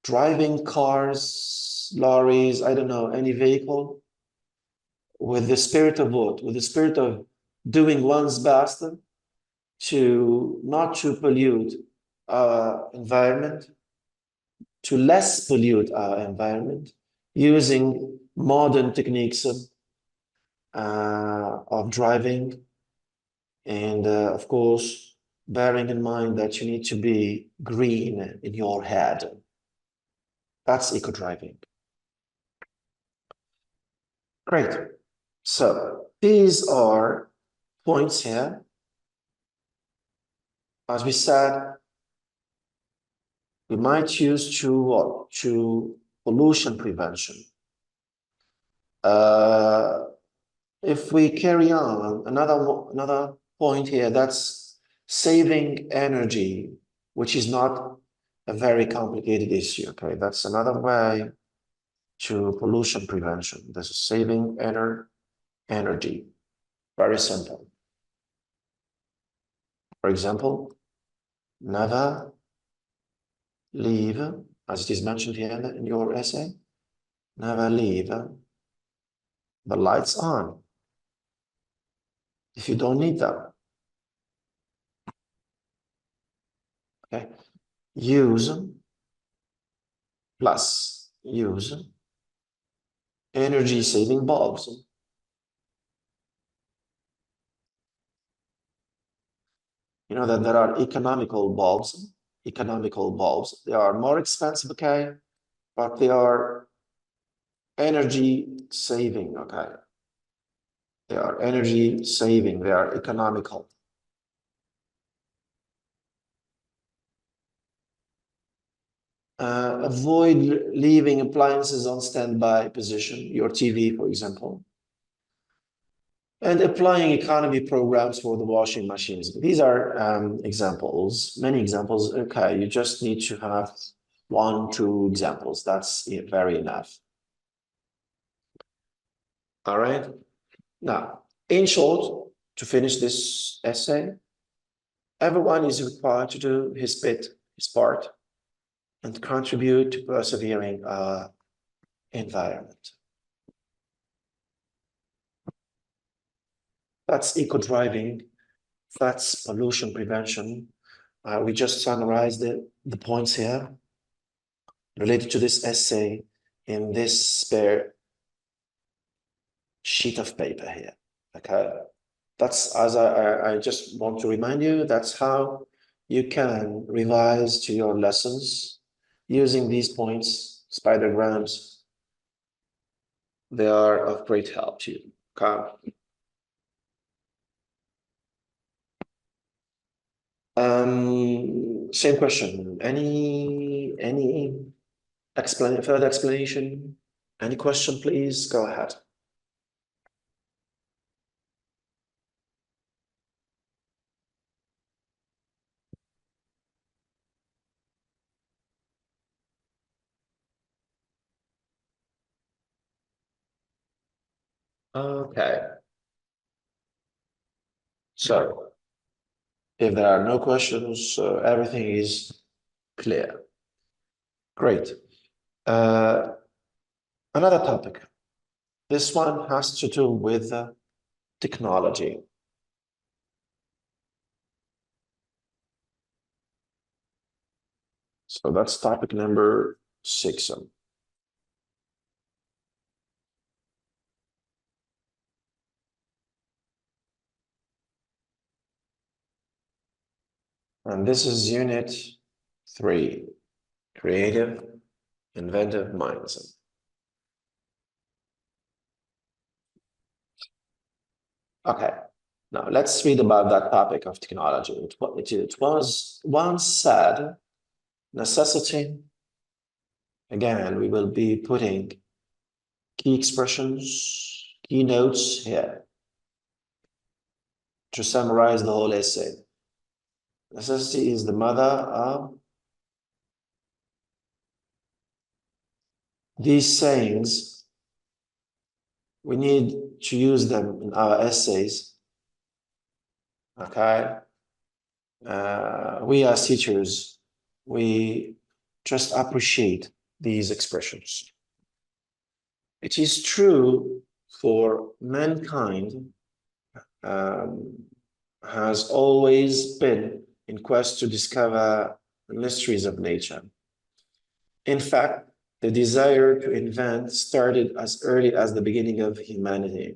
driving cars, lorries, I don't know, any vehicle with the spirit of what? With the spirit of doing one's best to not to pollute our environment, to less pollute our environment, using modern techniques of driving, and of course, bearing in mind that you need to be green in your head. That's eco-driving. Great. So these are points here. As we said, we might use to what? To pollution prevention. If we carry on, another point here, that's saving energy, which is not a very complicated issue. Okay, that's another way to pollution prevention. This is saving energy. Very simple. For example, never leave, as it is mentioned here in your essay, never leave the lights on if you don't need them. Okay, use energy saving bulbs. You know that there are economical bulbs. They are more expensive, okay, but they are energy saving, okay. They are energy saving, they are economical. Avoid leaving appliances on standby position, your TV, for example. And applying economy programs for the washing machines. These are examples, many examples. Okay, you just need to have 1, 2 examples. That's very enough. All right. Now, in short, to finish this essay, everyone is required to do his bit, his part, and contribute to persevering our environment. That's eco-driving, that's pollution prevention. We just summarized the points here related to this essay in this spare sheet of paper here. Okay, that's, as I just want to remind you, that's how you can revise to your lessons using these points, spidergrams. They are of great help to you. Okay. Same question. Any further explanation? Any question, please go ahead. Okay. So if there are no questions, everything is clear. Great. Another topic. This one has to do with technology. So that's topic number 6. And this is unit 3, creative, inventive minds. Okay, now let's read about that topic of technology. It was once said, necessity. Again, we will be putting key expressions, key notes here to summarize the whole essay. Necessity is the mother of These sayings, we need to use them in our essays, okay? We as teachers, we just appreciate these expressions. It is true for mankind has always been in quest to discover the mysteries of nature. In fact, the desire to invent started as early as the beginning of humanity.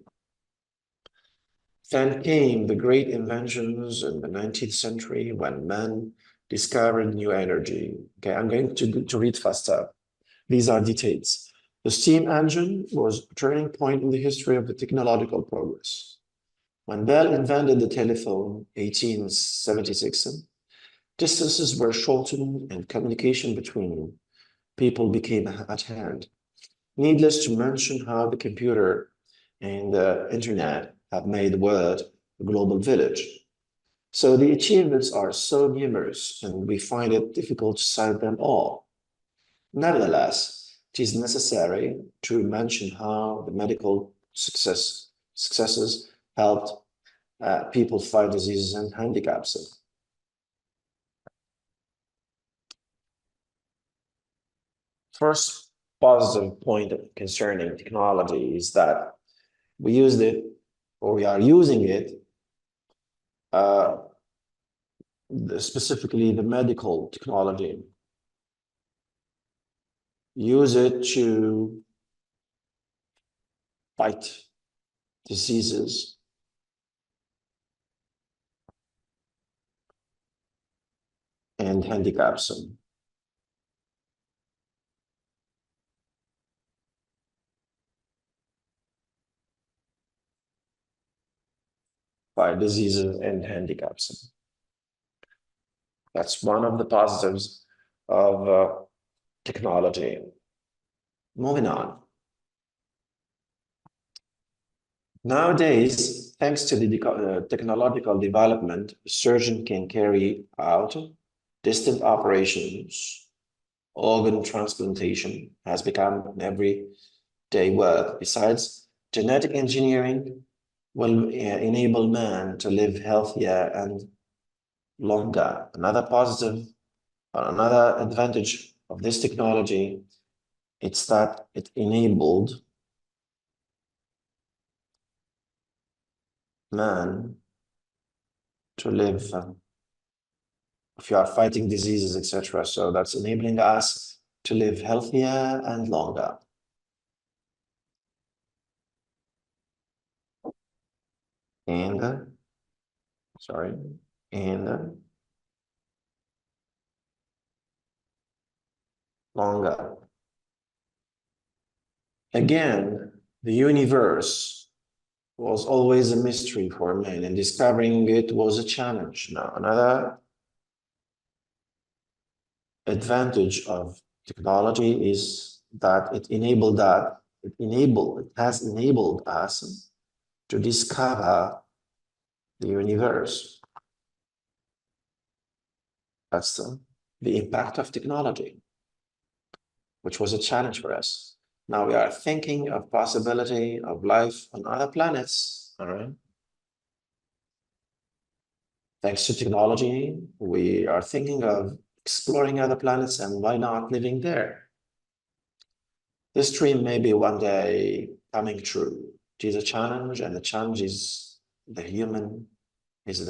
Then came the great inventions in the 19th century when man discovered new energy. Okay, I'm going to read faster. These are details. The steam engine was a turning point in the history of the technological progress. When Bell invented the telephone, 1876, distances were shortened and communication between people became at hand. Needless to mention how the computer and the internet have made the world a global village. So the achievements are so numerous and we find it difficult to cite them all. Nevertheless, it is necessary to mention how the medical successes helped people fight diseases and handicaps. First positive point concerning technology is that we used it or we are using it, uh, specifically the medical technology, use it to fight diseases and handicaps. By diseases and handicaps. That's one of the positives of technology. Moving on. Nowadays, thanks to the technological development, a surgeon can carry out distant operations. Organ transplantation has become an everyday work. Besides, genetic engineering will enable man to live healthier and longer. Another positive, another advantage of this technology, it's that it enabled man to live, if you are fighting diseases, etc. So that's enabling us to live healthier and longer. And, sorry, and longer. Again, the universe was always a mystery for man, and discovering it was a challenge. Now, another advantage of technology is that it has enabled us to discover the universe. That's the impact of technology, which was a challenge for us. Now we are thinking of possibility of life on other planets, all right? Thanks to technology, we are thinking of exploring other planets and why not living there? This dream may be one day coming true. It is a challenge, and the challenge is the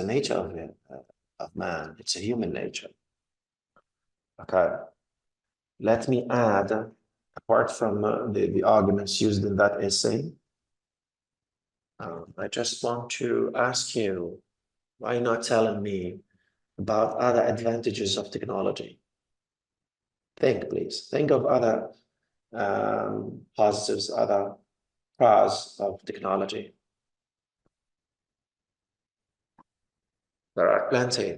nature of it, of man. It's a human nature. Okay. Let me add, apart from the arguments used in that essay, I just want to ask you, why not telling me about other advantages of technology? Think, please. Think of other positives, other pros of technology. There are plenty.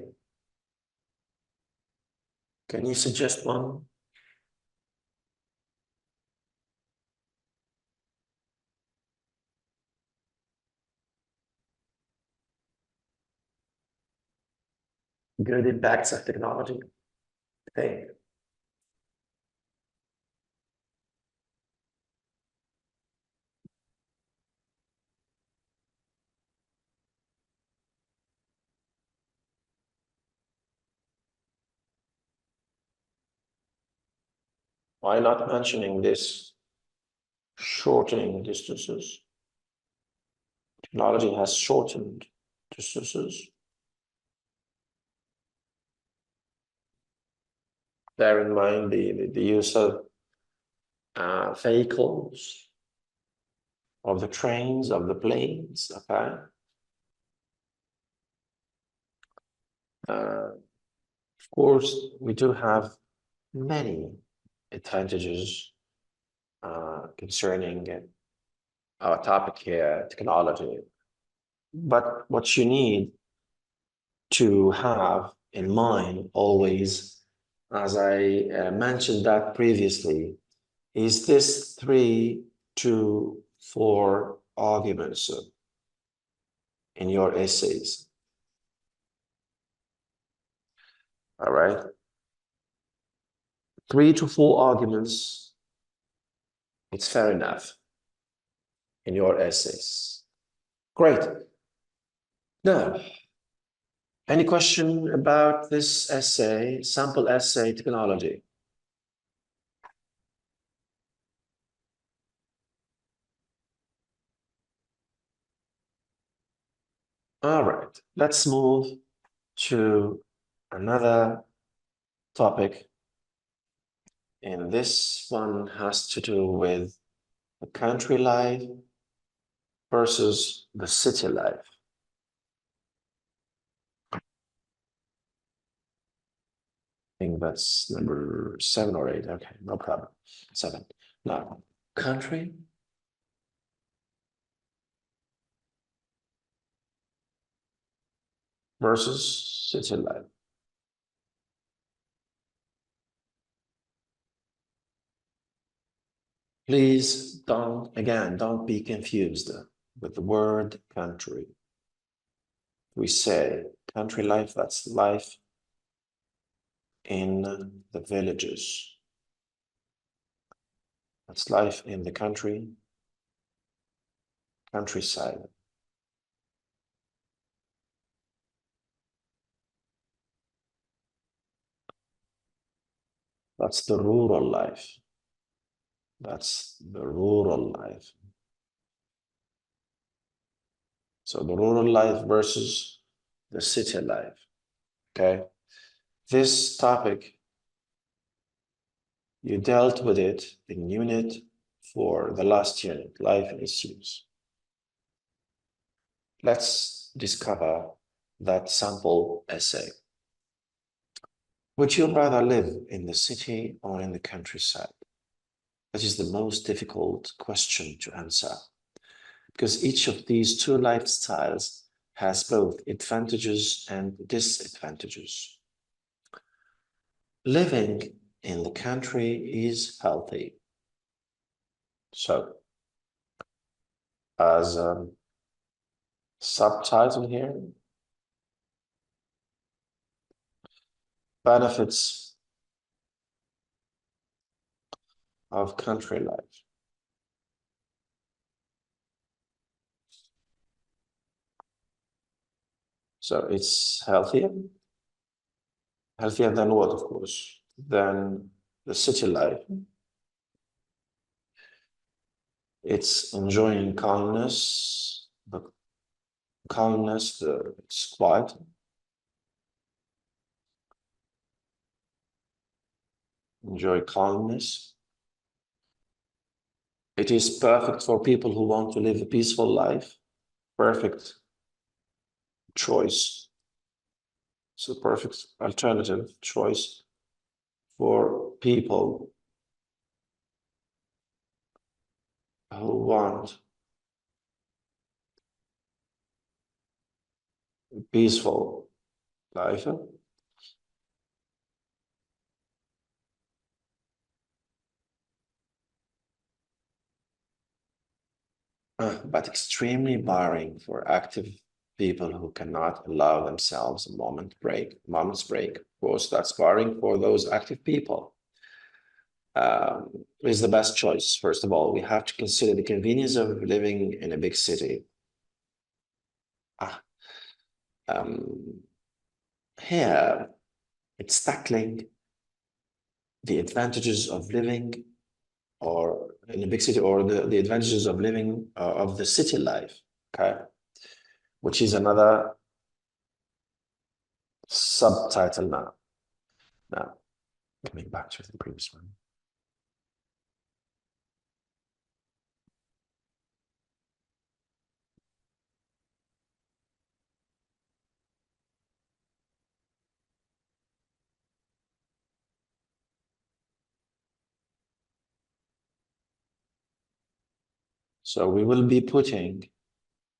Can you suggest one? Good impacts of technology? Think. Why not mentioning this? Shortening distances. Technology has shortened distances. Bear in mind the use of vehicles, of the trains, of the planes, okay? Of course, we do have many advantages concerning our topic here, technology. But what you need to have in mind always, as I mentioned that previously, is this 3 to 4 arguments in your essays. All right. 3 to 4 arguments, it's fair enough in your essays. Great. Now, any question about this essay, sample essay technology? All right, let's move to another topic. And this one has to do with the country life versus the city life. I think that's number 7 or 8. Okay, no problem. 7. Now, country versus city life. Please don't be confused with the word country. We say country life, that's life in the villages. That's life in the countryside. That's the rural life. That's the rural life. So the rural life versus the city life, okay? This topic, you dealt with it in unit for the last unit, life issues. Let's discover that sample essay. Would you rather live in the city or in the countryside? That is the most difficult question to answer, because each of these two lifestyles has both advantages and disadvantages. Living in the country is healthy. So, as a subtitle here, benefits of country life. So it's healthier than what, of course, than the city life. It's enjoying calmness, it's quiet. Enjoy calmness. It is perfect for people who want to live a peaceful life. Perfect choice. It's a perfect alternative choice for people who want a peaceful life. But extremely boring for active people who cannot allow themselves a moment's break. Of course, that's boring for those active people. Is the best choice. First of all, we have to consider the convenience of living in a big city. Here, it's tackling the advantages of living or in a big city, or the advantages of living of the city life, okay? Which is another subtitle now. Now, coming back to the previous one. So we will be putting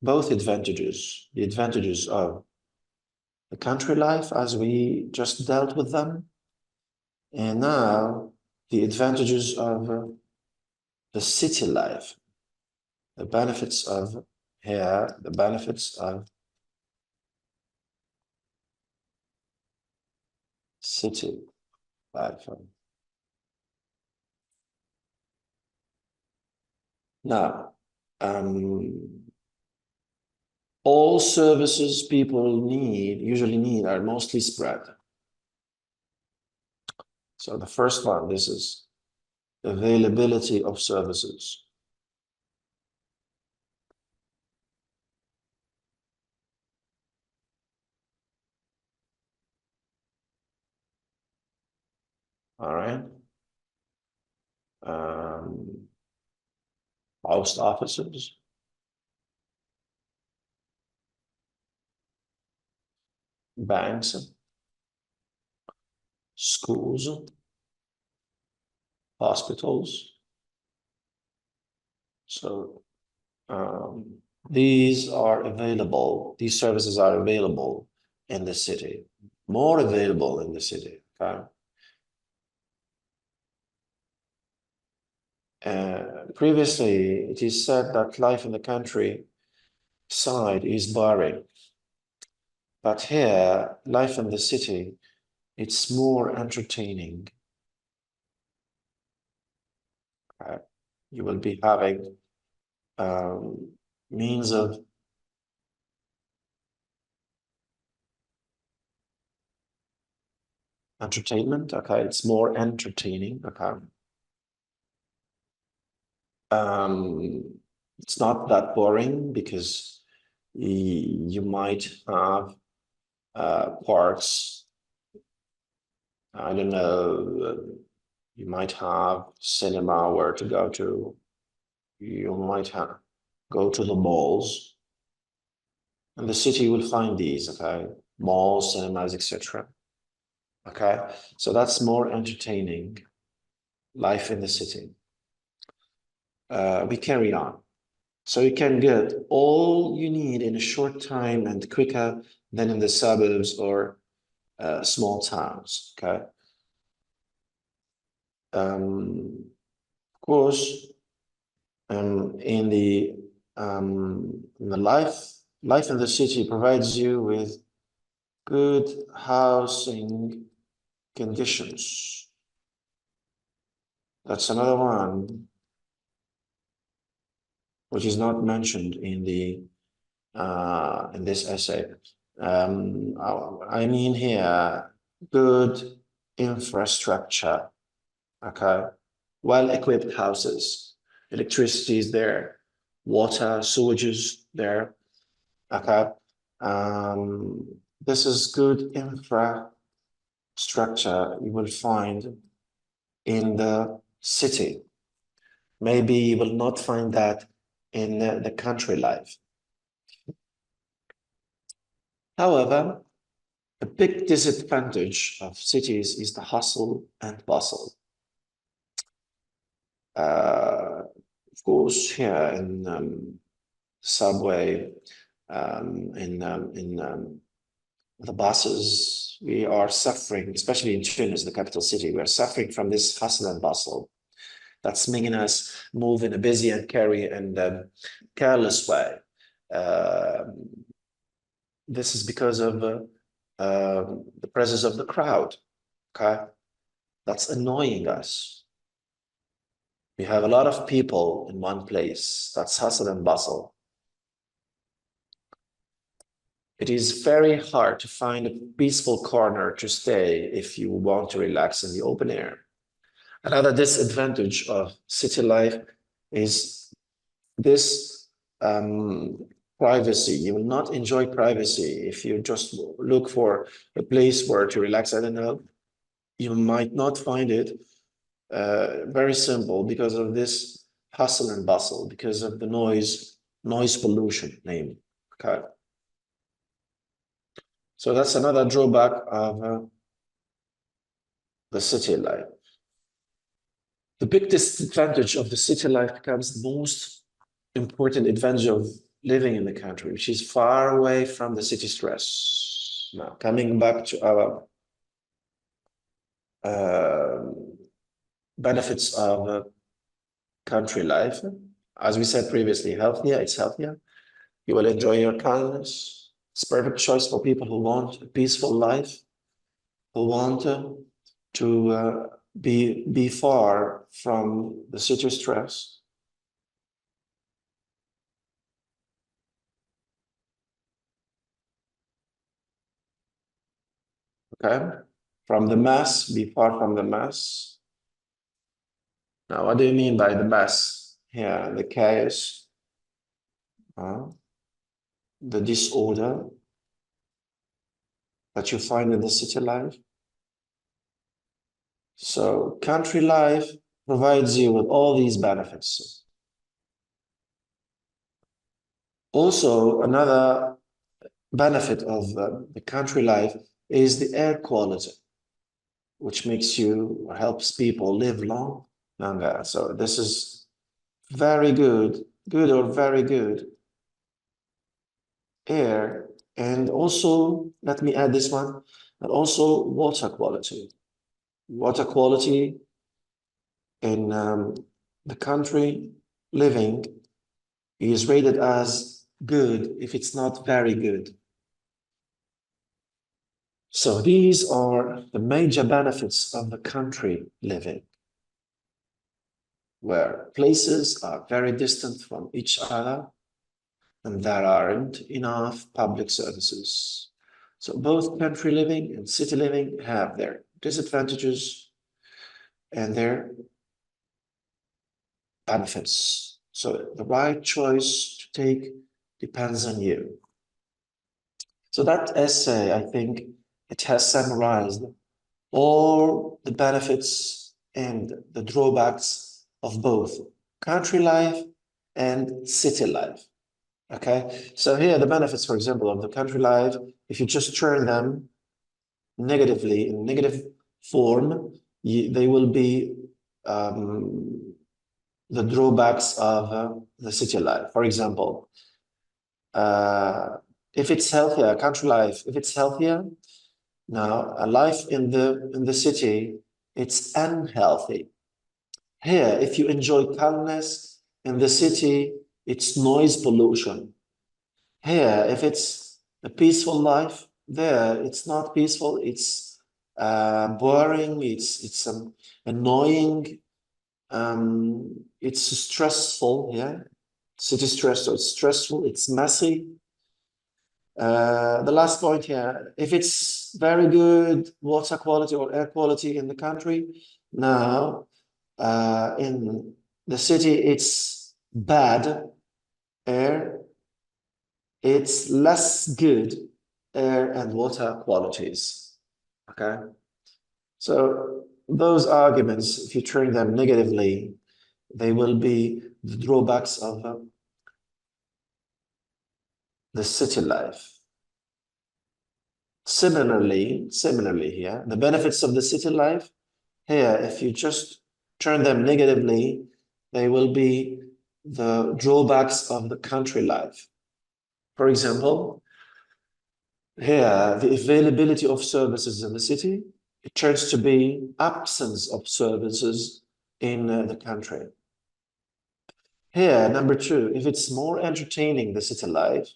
both advantages, the advantages of the country life as we just dealt with them, and now the advantages of the city life, the benefits of here, the benefits of city life. Now, all services people usually need are mostly spread. So the first one, this is availability of services. All right. Post offices, banks, schools, hospitals. So these are available, these services are available in the city, more available in the city. Okay? Previously, it is said that life in the country side is boring. But here, life in the city, it's more entertaining. You will be having means of entertainment. Okay, it's more entertaining. Okay. It's not that boring because you might have parks. I don't know. You might have cinema where to go to. You might have go to the malls. In the city, you will find these. Okay, malls, cinemas, etc. Okay, so that's more entertaining. Life in the city. We carry on. So you can get all you need in a short time and quicker than in the suburbs or small towns. Okay. Of course, in the life in the city provides you with good housing conditions. That's another one which is not mentioned in this essay. I mean here, good infrastructure, okay? Well-equipped houses, electricity is there, water, sewages there, okay? This is good infrastructure you will find in the city. Maybe you will not find that in the country life. However, a big disadvantage of cities is the hustle and bustle. Of course, here in subway, in the buses, we are suffering, especially in Tunis, the capital city, we are suffering from this hustle and bustle. That's making us move in a busy and careless way. This is because of the presence of the crowd, okay? That's annoying us. We have a lot of people in one place. That's hustle and bustle. It is very hard to find a peaceful corner to stay if you want to relax in the open air. Another disadvantage of city life is this privacy. You will not enjoy privacy if you just look for a place where to relax. I don't know. You might not find it very simple because of this hustle and bustle, because of the noise pollution, namely. Okay. So that's another drawback of the city life. The big disadvantage of the city life becomes the most important advantage of living in the country, which is far away from the city stress. Now, coming back to our benefits of country life, as we said previously, it's healthier. You will enjoy your kindness. It's a perfect choice for people who want a peaceful life, who want to be far from the city stress. Okay, from the mass, be far from the mass. Now, what do you mean by the mass? Here, the chaos, the disorder that you find in the city life. So, country life provides you with all these benefits. Also, another benefit of the country life is the air quality, which makes you or helps people live longer. So this is very good or very good air. And also, let me add this one, and also water quality. Water quality in the country living is rated as good if it's not very good. So these are the major benefits of the country living, where places are very distant from each other and there aren't enough public services. So both country living and city living have their disadvantages and their benefits. So the right choice to take depends on you. So that essay, I think, it has summarized all the benefits and the drawbacks of both country life and city life. Okay, so here are the benefits, for example, of the country life. If you just turn them negatively in negative form, they will be the drawbacks of the city life. For example, if it's healthier, country life, if it's healthier, now a life in the city, it's unhealthy. Here, if you enjoy calmness in the city, it's noise pollution. Here, if it's a peaceful life, there it's not peaceful. It's boring. It's annoying. It's stressful. Yeah, city stress. So it's stressful. It's messy. The last point here: if it's very good water quality or air quality in the country, now in the city it's bad air. It's less good air and water qualities. Okay, so those arguments, if you turn them negatively, they will be the drawbacks of the city life. Similarly here, the benefits of the city life, here, if you just turn them negatively, they will be the drawbacks of the country life. For example, here, the availability of services in the city, it turns to be absence of services in the country. Here, number two, if it's more entertaining, the city life,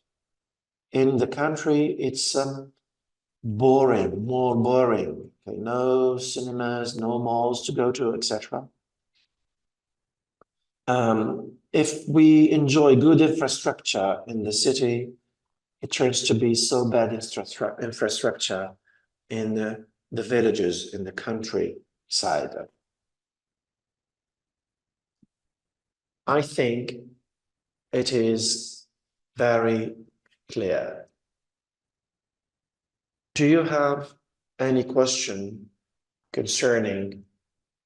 in the country, it's boring, more boring. Okay, no cinemas, no malls to go to, etc. If we enjoy good infrastructure in the city, it turns to be so bad infrastructure in the villages, in the countryside. I think it is very clear. Do you have any question concerning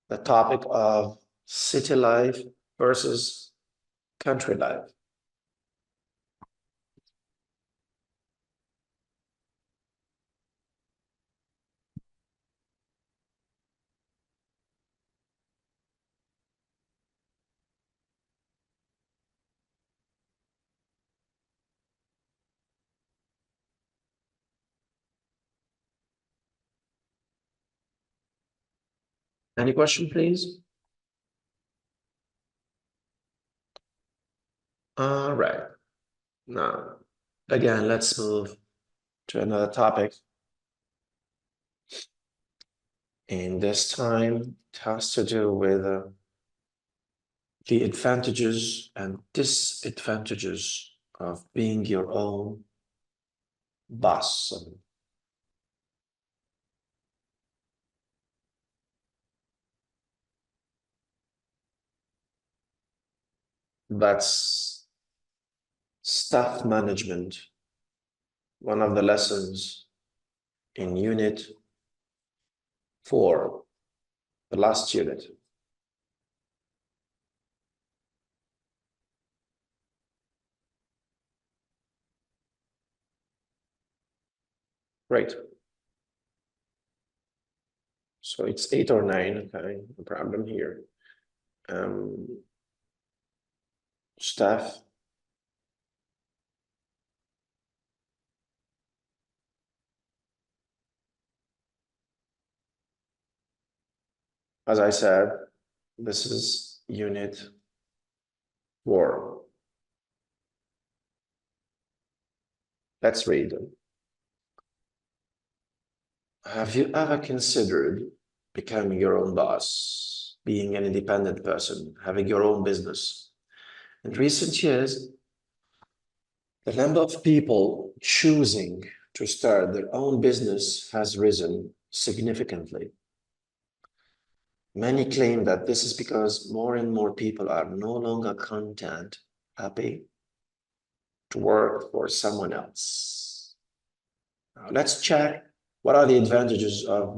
the topic of city life versus country life? Any question, please? All right. Now, again, let's move to another topic. And this time it has to do with the advantages and disadvantages of being your own boss. That's staff management, one of the lessons in unit 4, the last unit. Great. So it's 8 or 9, okay, no problem here. Staff. As I said, this is unit 4. Let's read. Have you ever considered becoming your own boss, being an independent person, having your own business? In recent years, the number of people choosing to start their own business has risen significantly. Many claim that this is because more and more people are no longer content, happy to work for someone else. Now, let's check what are the advantages of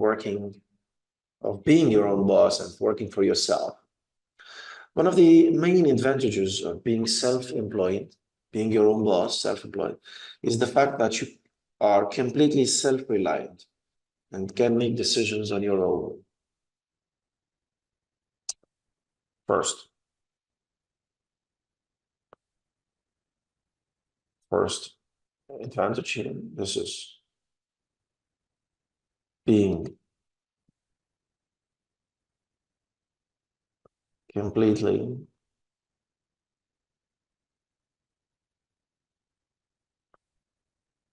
being your own boss and working for yourself. One of the main advantages of being self-employed, being your own boss, self-employed, is the fact that you are completely self-reliant and can make decisions on your own. First advantage here, this is being completely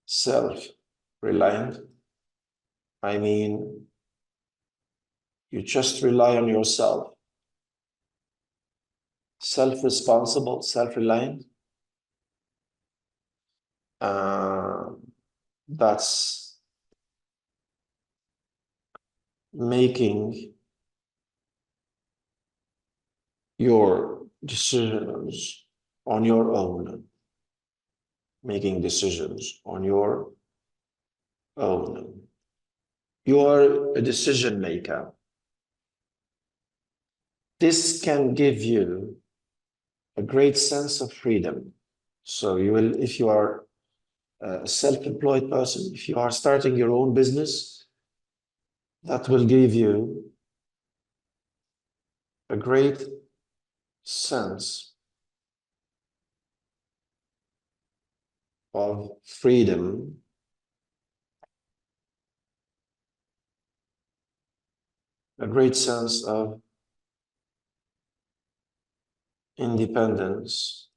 self-reliant. I mean, you just rely on yourself. Self-responsible, self-reliant. That's making your decisions on your own. Making decisions on your own. You are a decision maker. This can give you a great sense of freedom. So you will, if you are a self-employed person, if you are starting your own business, that will give you a great sense of freedom, a great sense of independence.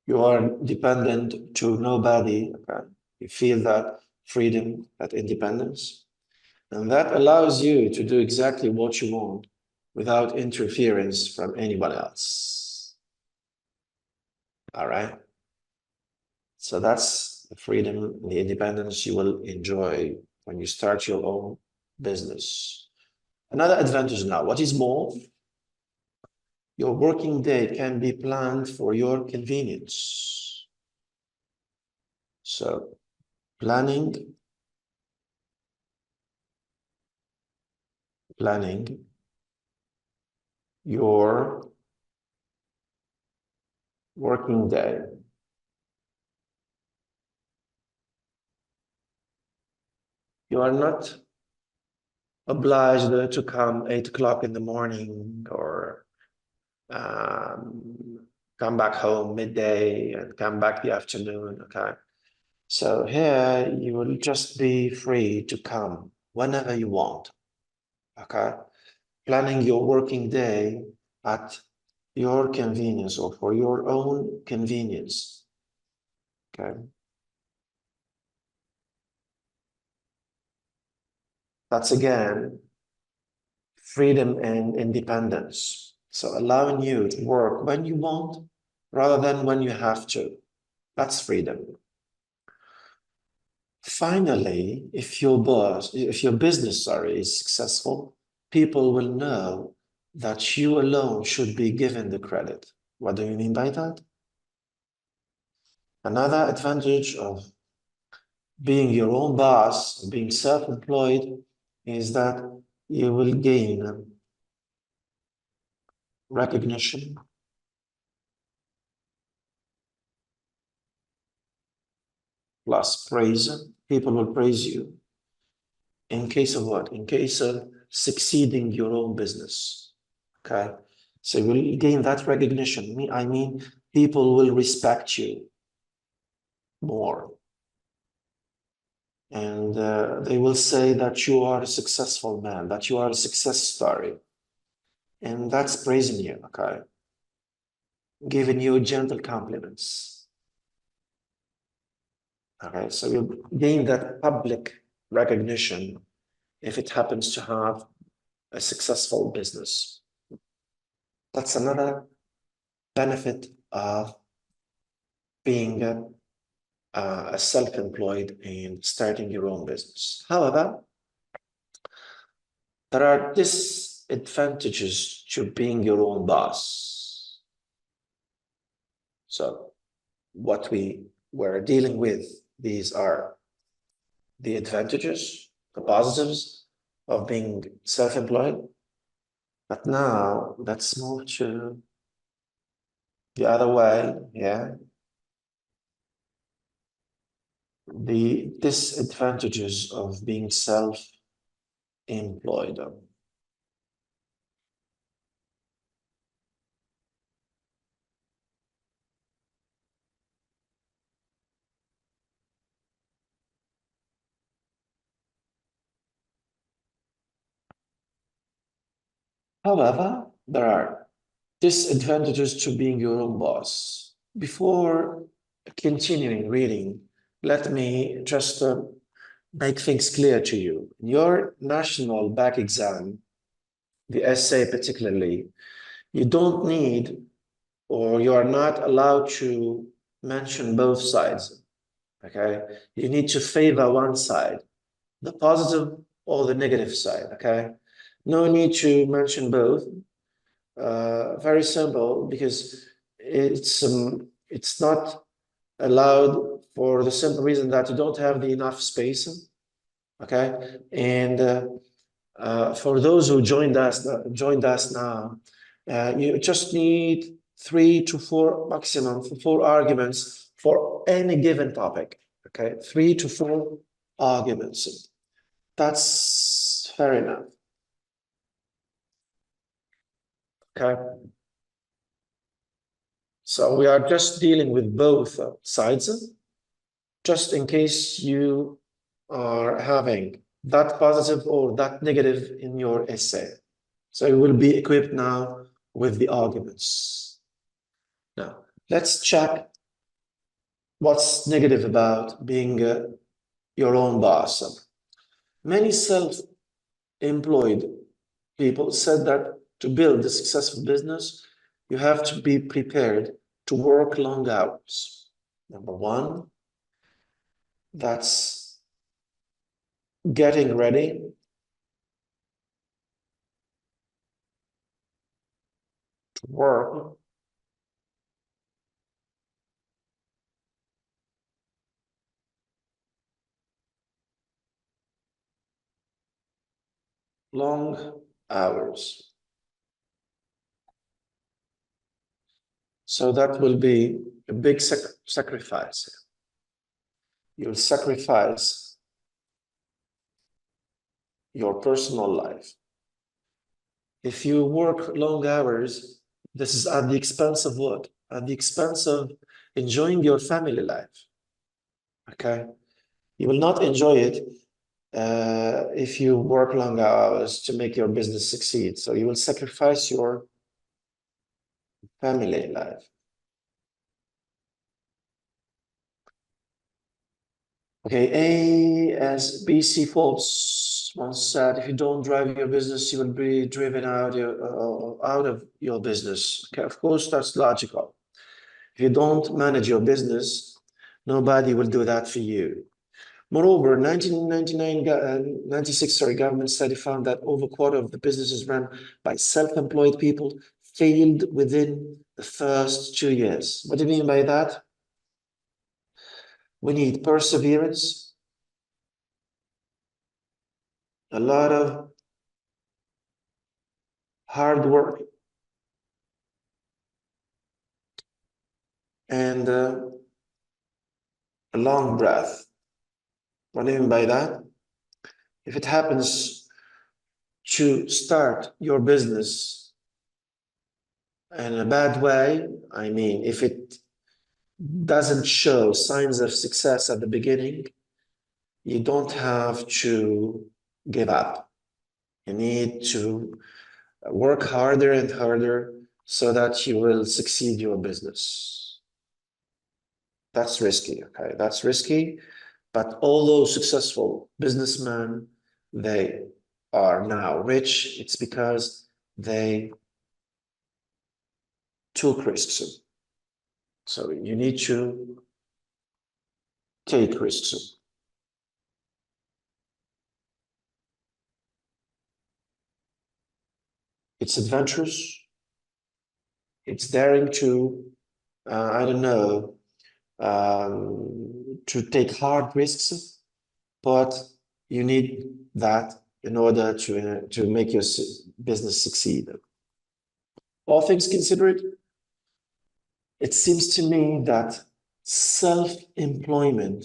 You are dependent to nobody. Okay? You feel that freedom, that independence, and that allows you to do exactly what you want without interference from anyone else. All right. So that's the freedom and the independence you will enjoy when you start your own business. Another advantage now, what is more? Your working day can be planned for your convenience. So, planning your working day. You are not obliged to come 8 o'clock in the morning or come back home midday and come back the afternoon, okay? So here you will just be free to come whenever you want, okay? Planning your working day at your convenience or for your own convenience, okay? That's again, freedom and independence. So allowing you to work when you want rather than when you have to. That's freedom. Finally, if your business, sorry, is successful, people will know that you alone should be given the credit. What do you mean by that? Another advantage of being your own boss, being self-employed, is that you will gain recognition plus praise. People will praise you. In case of what? In case of succeeding your own business. Okay. So you will gain that recognition. I mean, people will respect you more. And they will say that you are a successful man, that you are a success story. And that's praising you, okay? Giving you gentle compliments. Okay, so you gain that public recognition if it happens to have a successful business. That's another benefit of being a self-employed and starting your own business. However, there are disadvantages to being your own boss. So what we were dealing with, these are the advantages, the positives of being self-employed. But now let's move to the other way, yeah. The disadvantages of being self-employed. However, there are disadvantages to being your own boss. Before continuing reading, let me just make things clear to you. In your national back exam, the essay particularly, you don't need or you are not allowed to mention both sides, okay? You need to favor one side, the positive or the negative side, okay? No need to mention both. Very simple because it's not allowed for the simple reason that you don't have the enough space, okay? And for those who joined us now, you just need 3 to 4 maximum, 4 arguments for any given topic, okay? 3 to 4 arguments. That's fair enough, okay? So we are just dealing with both sides, just in case you are having that positive or that negative in your essay. So you will be equipped now with the arguments. Now, let's check what's negative about being your own boss. Many self-employed people said that to build a successful business, you have to be prepared to work long hours. Number one, that's getting ready work long hours. So that will be a big sacrifice. You'll sacrifice your personal life. If you work long hours, this is at the expense of what? At the expense of enjoying your family life. Okay? You will not enjoy it if you work long hours to make your business succeed. So you will sacrifice your family life. Okay, A as BC Forbes once said, if you don't drive your business, you will be driven out of your business. Okay, of course, that's logical. If you don't manage your business, nobody will do that for you. Moreover, 96 government study found that over a quarter of the businesses run by self-employed people failed within the first 2 years. What do you mean by that? We need perseverance, a lot of hard work, and a long breath. What do you mean by that? If it happens to start your business in a bad way, I mean, if it doesn't show signs of success at the beginning, you don't have to give up. You need to work harder and harder so that you will succeed your business. That's risky, okay? That's risky, but all those successful businessmen, they are now rich. It's because they took risks. So you need to take risks. It's adventurous. It's daring to, I don't know, to take hard risks, but you need that in order to make your business succeed. All things considered, it seems to me that self-employment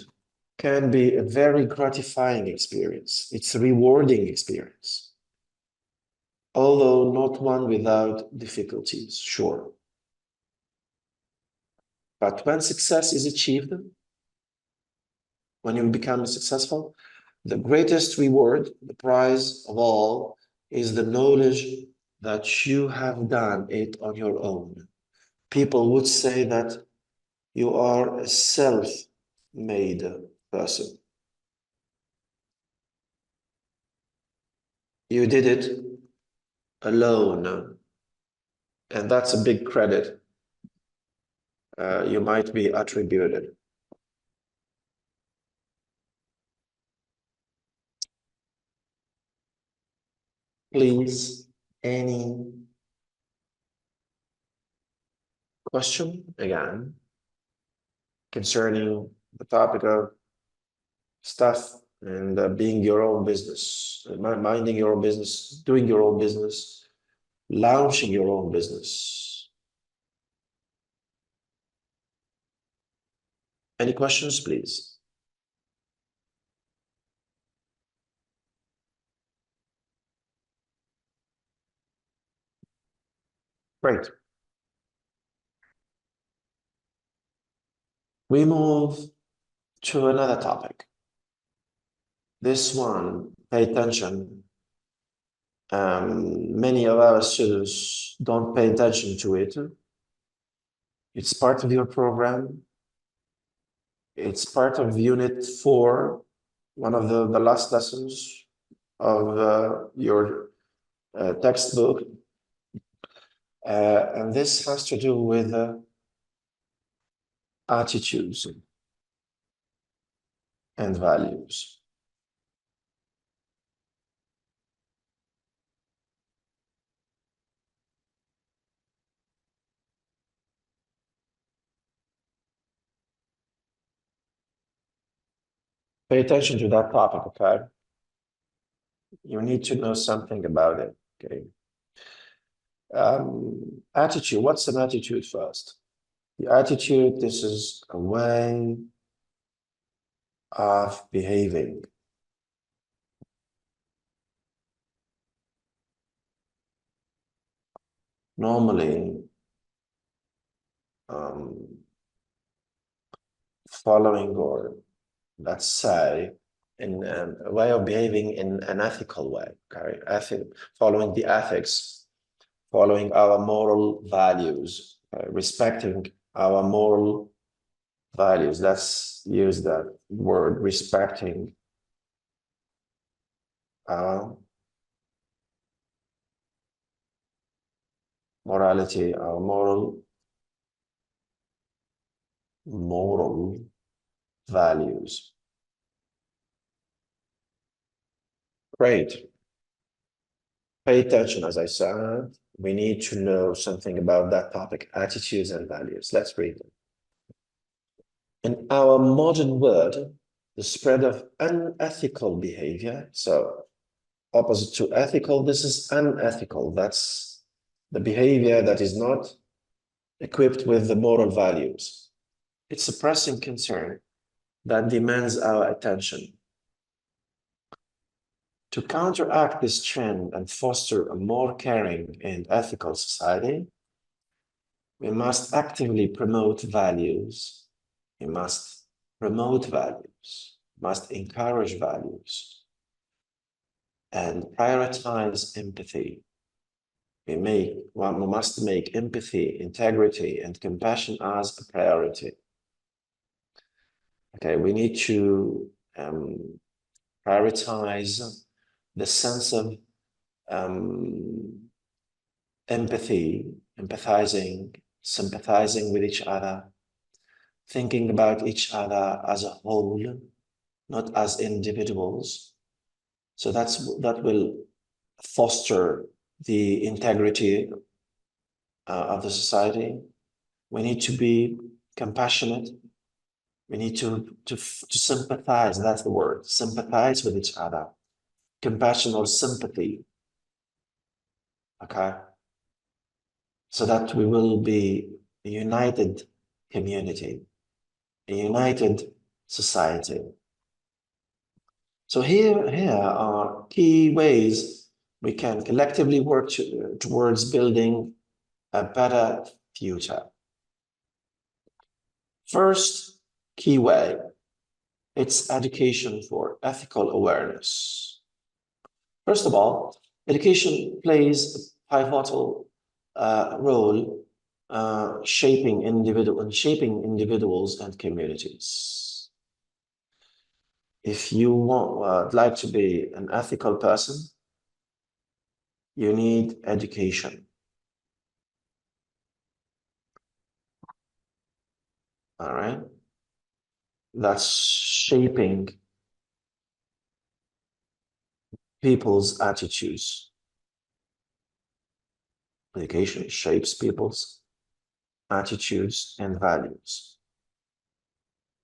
can be a very gratifying experience. It's a rewarding experience, although not one without difficulties, sure. But when success is achieved, when you become successful, the greatest reward, the prize of all, is the knowledge that you have done it on your own. People would say that you are a self-made person. You did it alone, and that's a big credit you might be attributed. Please, any question again concerning the topic of stuff and being your own business, minding your own business, doing your own business, launching your own business? Any questions, please? Great. We move to another topic. This one, pay attention. Many of our students don't pay attention to it. It's part of your program. It's part of Unit 4, one of the last lessons of your textbook. And this has to do with attitudes and values. Pay attention to that topic, okay? You need to know something about it, okay? Attitude, what's an attitude first? The attitude, this is a way of behaving. Normally, following, or let's say, in a way of behaving in an ethical way, okay? Following the ethics, following our moral values, respecting our moral values. Let's use that word, respecting our morality, our moral values. Great. Pay attention, as I said. We need to know something about that topic, attitudes and values. Let's read them. In our modern world, the spread of unethical behavior, so opposite to ethical, this is unethical. That's the behavior that is not equipped with the moral values. It's a pressing concern that demands our attention. To counteract this trend and foster a more caring and ethical society, we must actively promote values. We must promote values, must encourage values, and prioritize empathy. We must make empathy, integrity, and compassion as a priority. Okay, we need to prioritize the sense of empathy, empathizing, sympathizing with each other, thinking about each other as a whole, not as individuals. So that will foster the integrity of the society. We need to be compassionate. We need to sympathize. That's the word. Sympathize with each other. Compassion or sympathy. Okay. So that we will be a united community, a united society. So here are key ways we can collectively work towards building a better future. First key way, it's education for ethical awareness. First of all, education plays a pivotal role shaping individuals and communities. If you would like to be an ethical person, you need education. All right? That's shaping people's attitudes. Education shapes people's attitudes and values.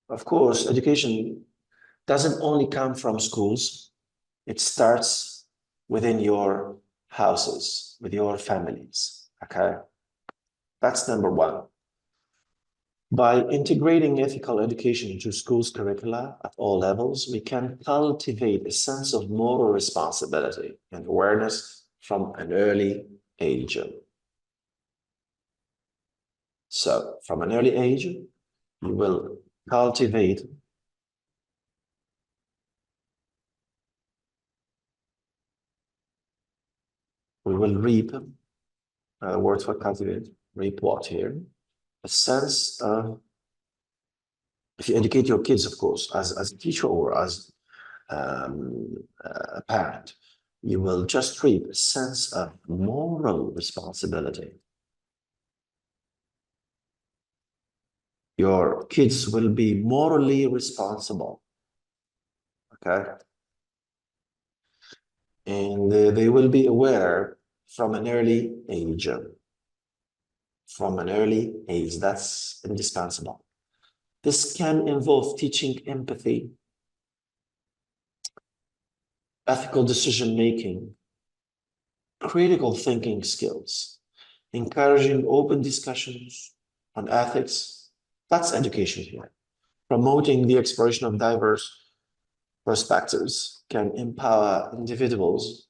Of course, education doesn't only come from schools. It starts within your houses, with your families, okay? That's number one. By integrating ethical education into schools' curricula at all levels, we can cultivate a sense of moral responsibility and awareness from an early age. So, from an early age, you will cultivate we will reap, word for cultivate, reap what here? A sense of, if you educate your kids, of course, as a teacher or as a parent, you will just reap a sense of moral responsibility. Your kids will be morally responsible, okay? And they will be aware from an early age. From an early age, that's indispensable. This can involve teaching empathy, ethical decision-making, critical thinking skills, encouraging open discussions on ethics. That's education here. Promoting the exploration of diverse perspectives can empower individuals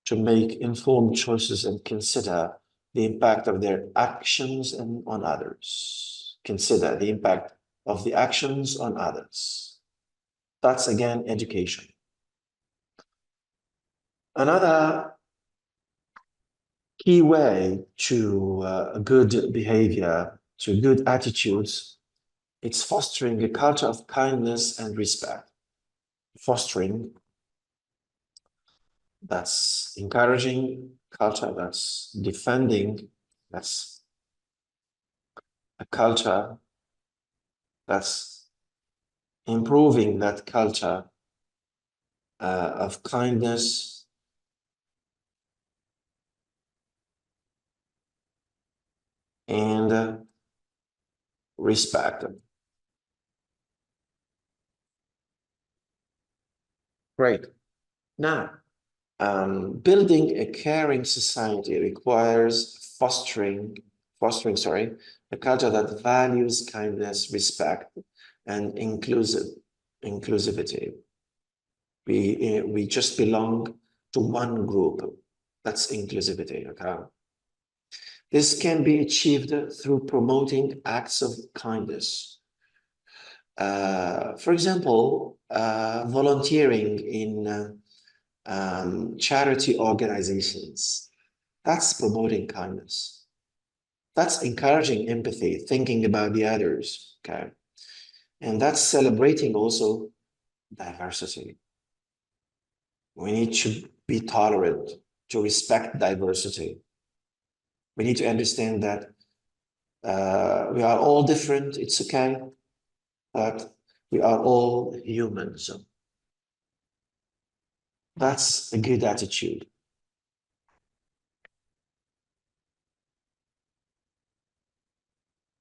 to make informed choices and consider the impact of their actions on others. Consider the impact of the actions on others. That's again education. Another key way to good behavior, to good attitudes, it's fostering a culture of kindness and respect. Fostering, that's encouraging culture, that's defending, that's a culture, that's improving that culture of kindness and respect. Great. Now, building a caring society requires fostering, a culture that values kindness, respect, and inclusivity. We just belong to one group. That's inclusivity, okay? This can be achieved through promoting acts of kindness. For example, volunteering in charity organizations. That's promoting kindness. That's encouraging empathy, thinking about the others, okay? And that's celebrating also diversity. We need to be tolerant, to respect diversity. We need to understand that we are all different, it's okay, but we are all humans. That's a good attitude.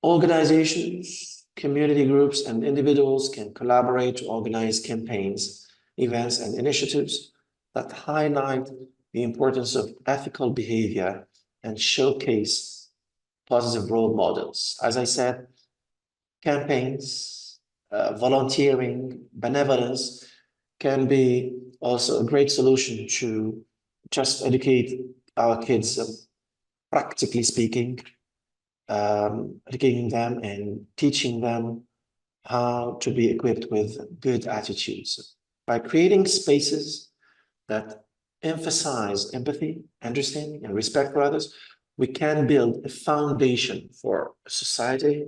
Organizations, community groups, and individuals can collaborate to organize campaigns, events, and initiatives that highlight the importance of ethical behavior and showcase positive role models. As I said, campaigns, volunteering, benevolence can be also a great solution to just educate our kids, practically speaking, educating them and teaching them how to be equipped with good attitudes. By creating spaces that emphasize empathy, understanding, and respect for others, we can build a foundation for society.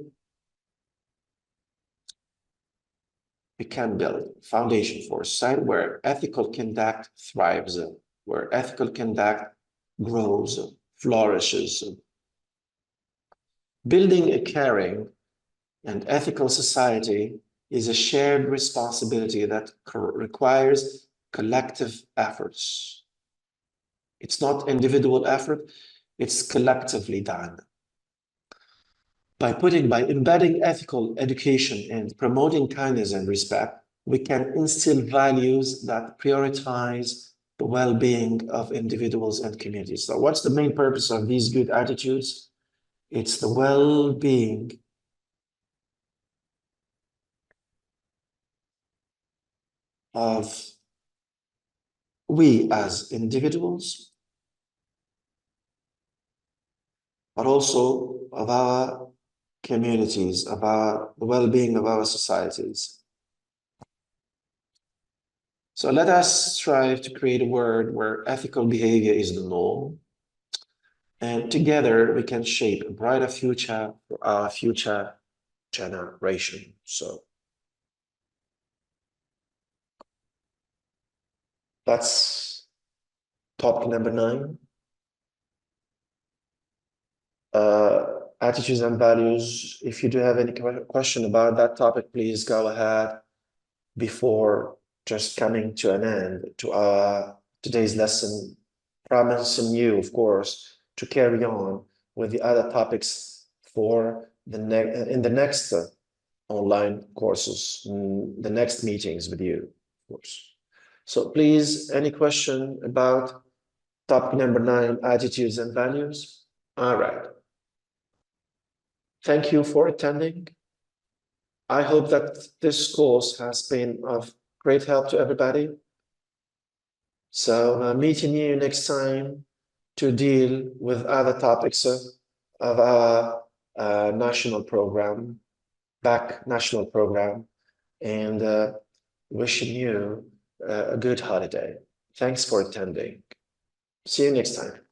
We can build a foundation for a society where ethical conduct thrives, where ethical conduct grows, flourishes. Building a caring and ethical society is a shared responsibility that requires collective efforts. It's not individual effort, it's collectively done. By embedding ethical education and promoting kindness and respect, we can instill values that prioritize the well-being of individuals and communities. So what's the main purpose of these good attitudes? It's the well-being of we as individuals, but also of our communities, of the well-being of our societies. So let us strive to create a world where ethical behavior is the norm, and together we can shape a brighter future for our future generation. So that's topic number 9. Attitudes and values. If you do have any question about that topic, please go ahead before just coming to an end to our today's lesson. Promising you, of course, to carry on with the other topics for in the next online courses, the next meetings with you, of course. So please, any question about topic number 9, attitudes and values? All right. Thank you for attending. I hope that this course has been of great help to everybody. So meeting you next time to deal with other topics of our national program, national program, and wishing you a good holiday. Thanks for attending. See you next time.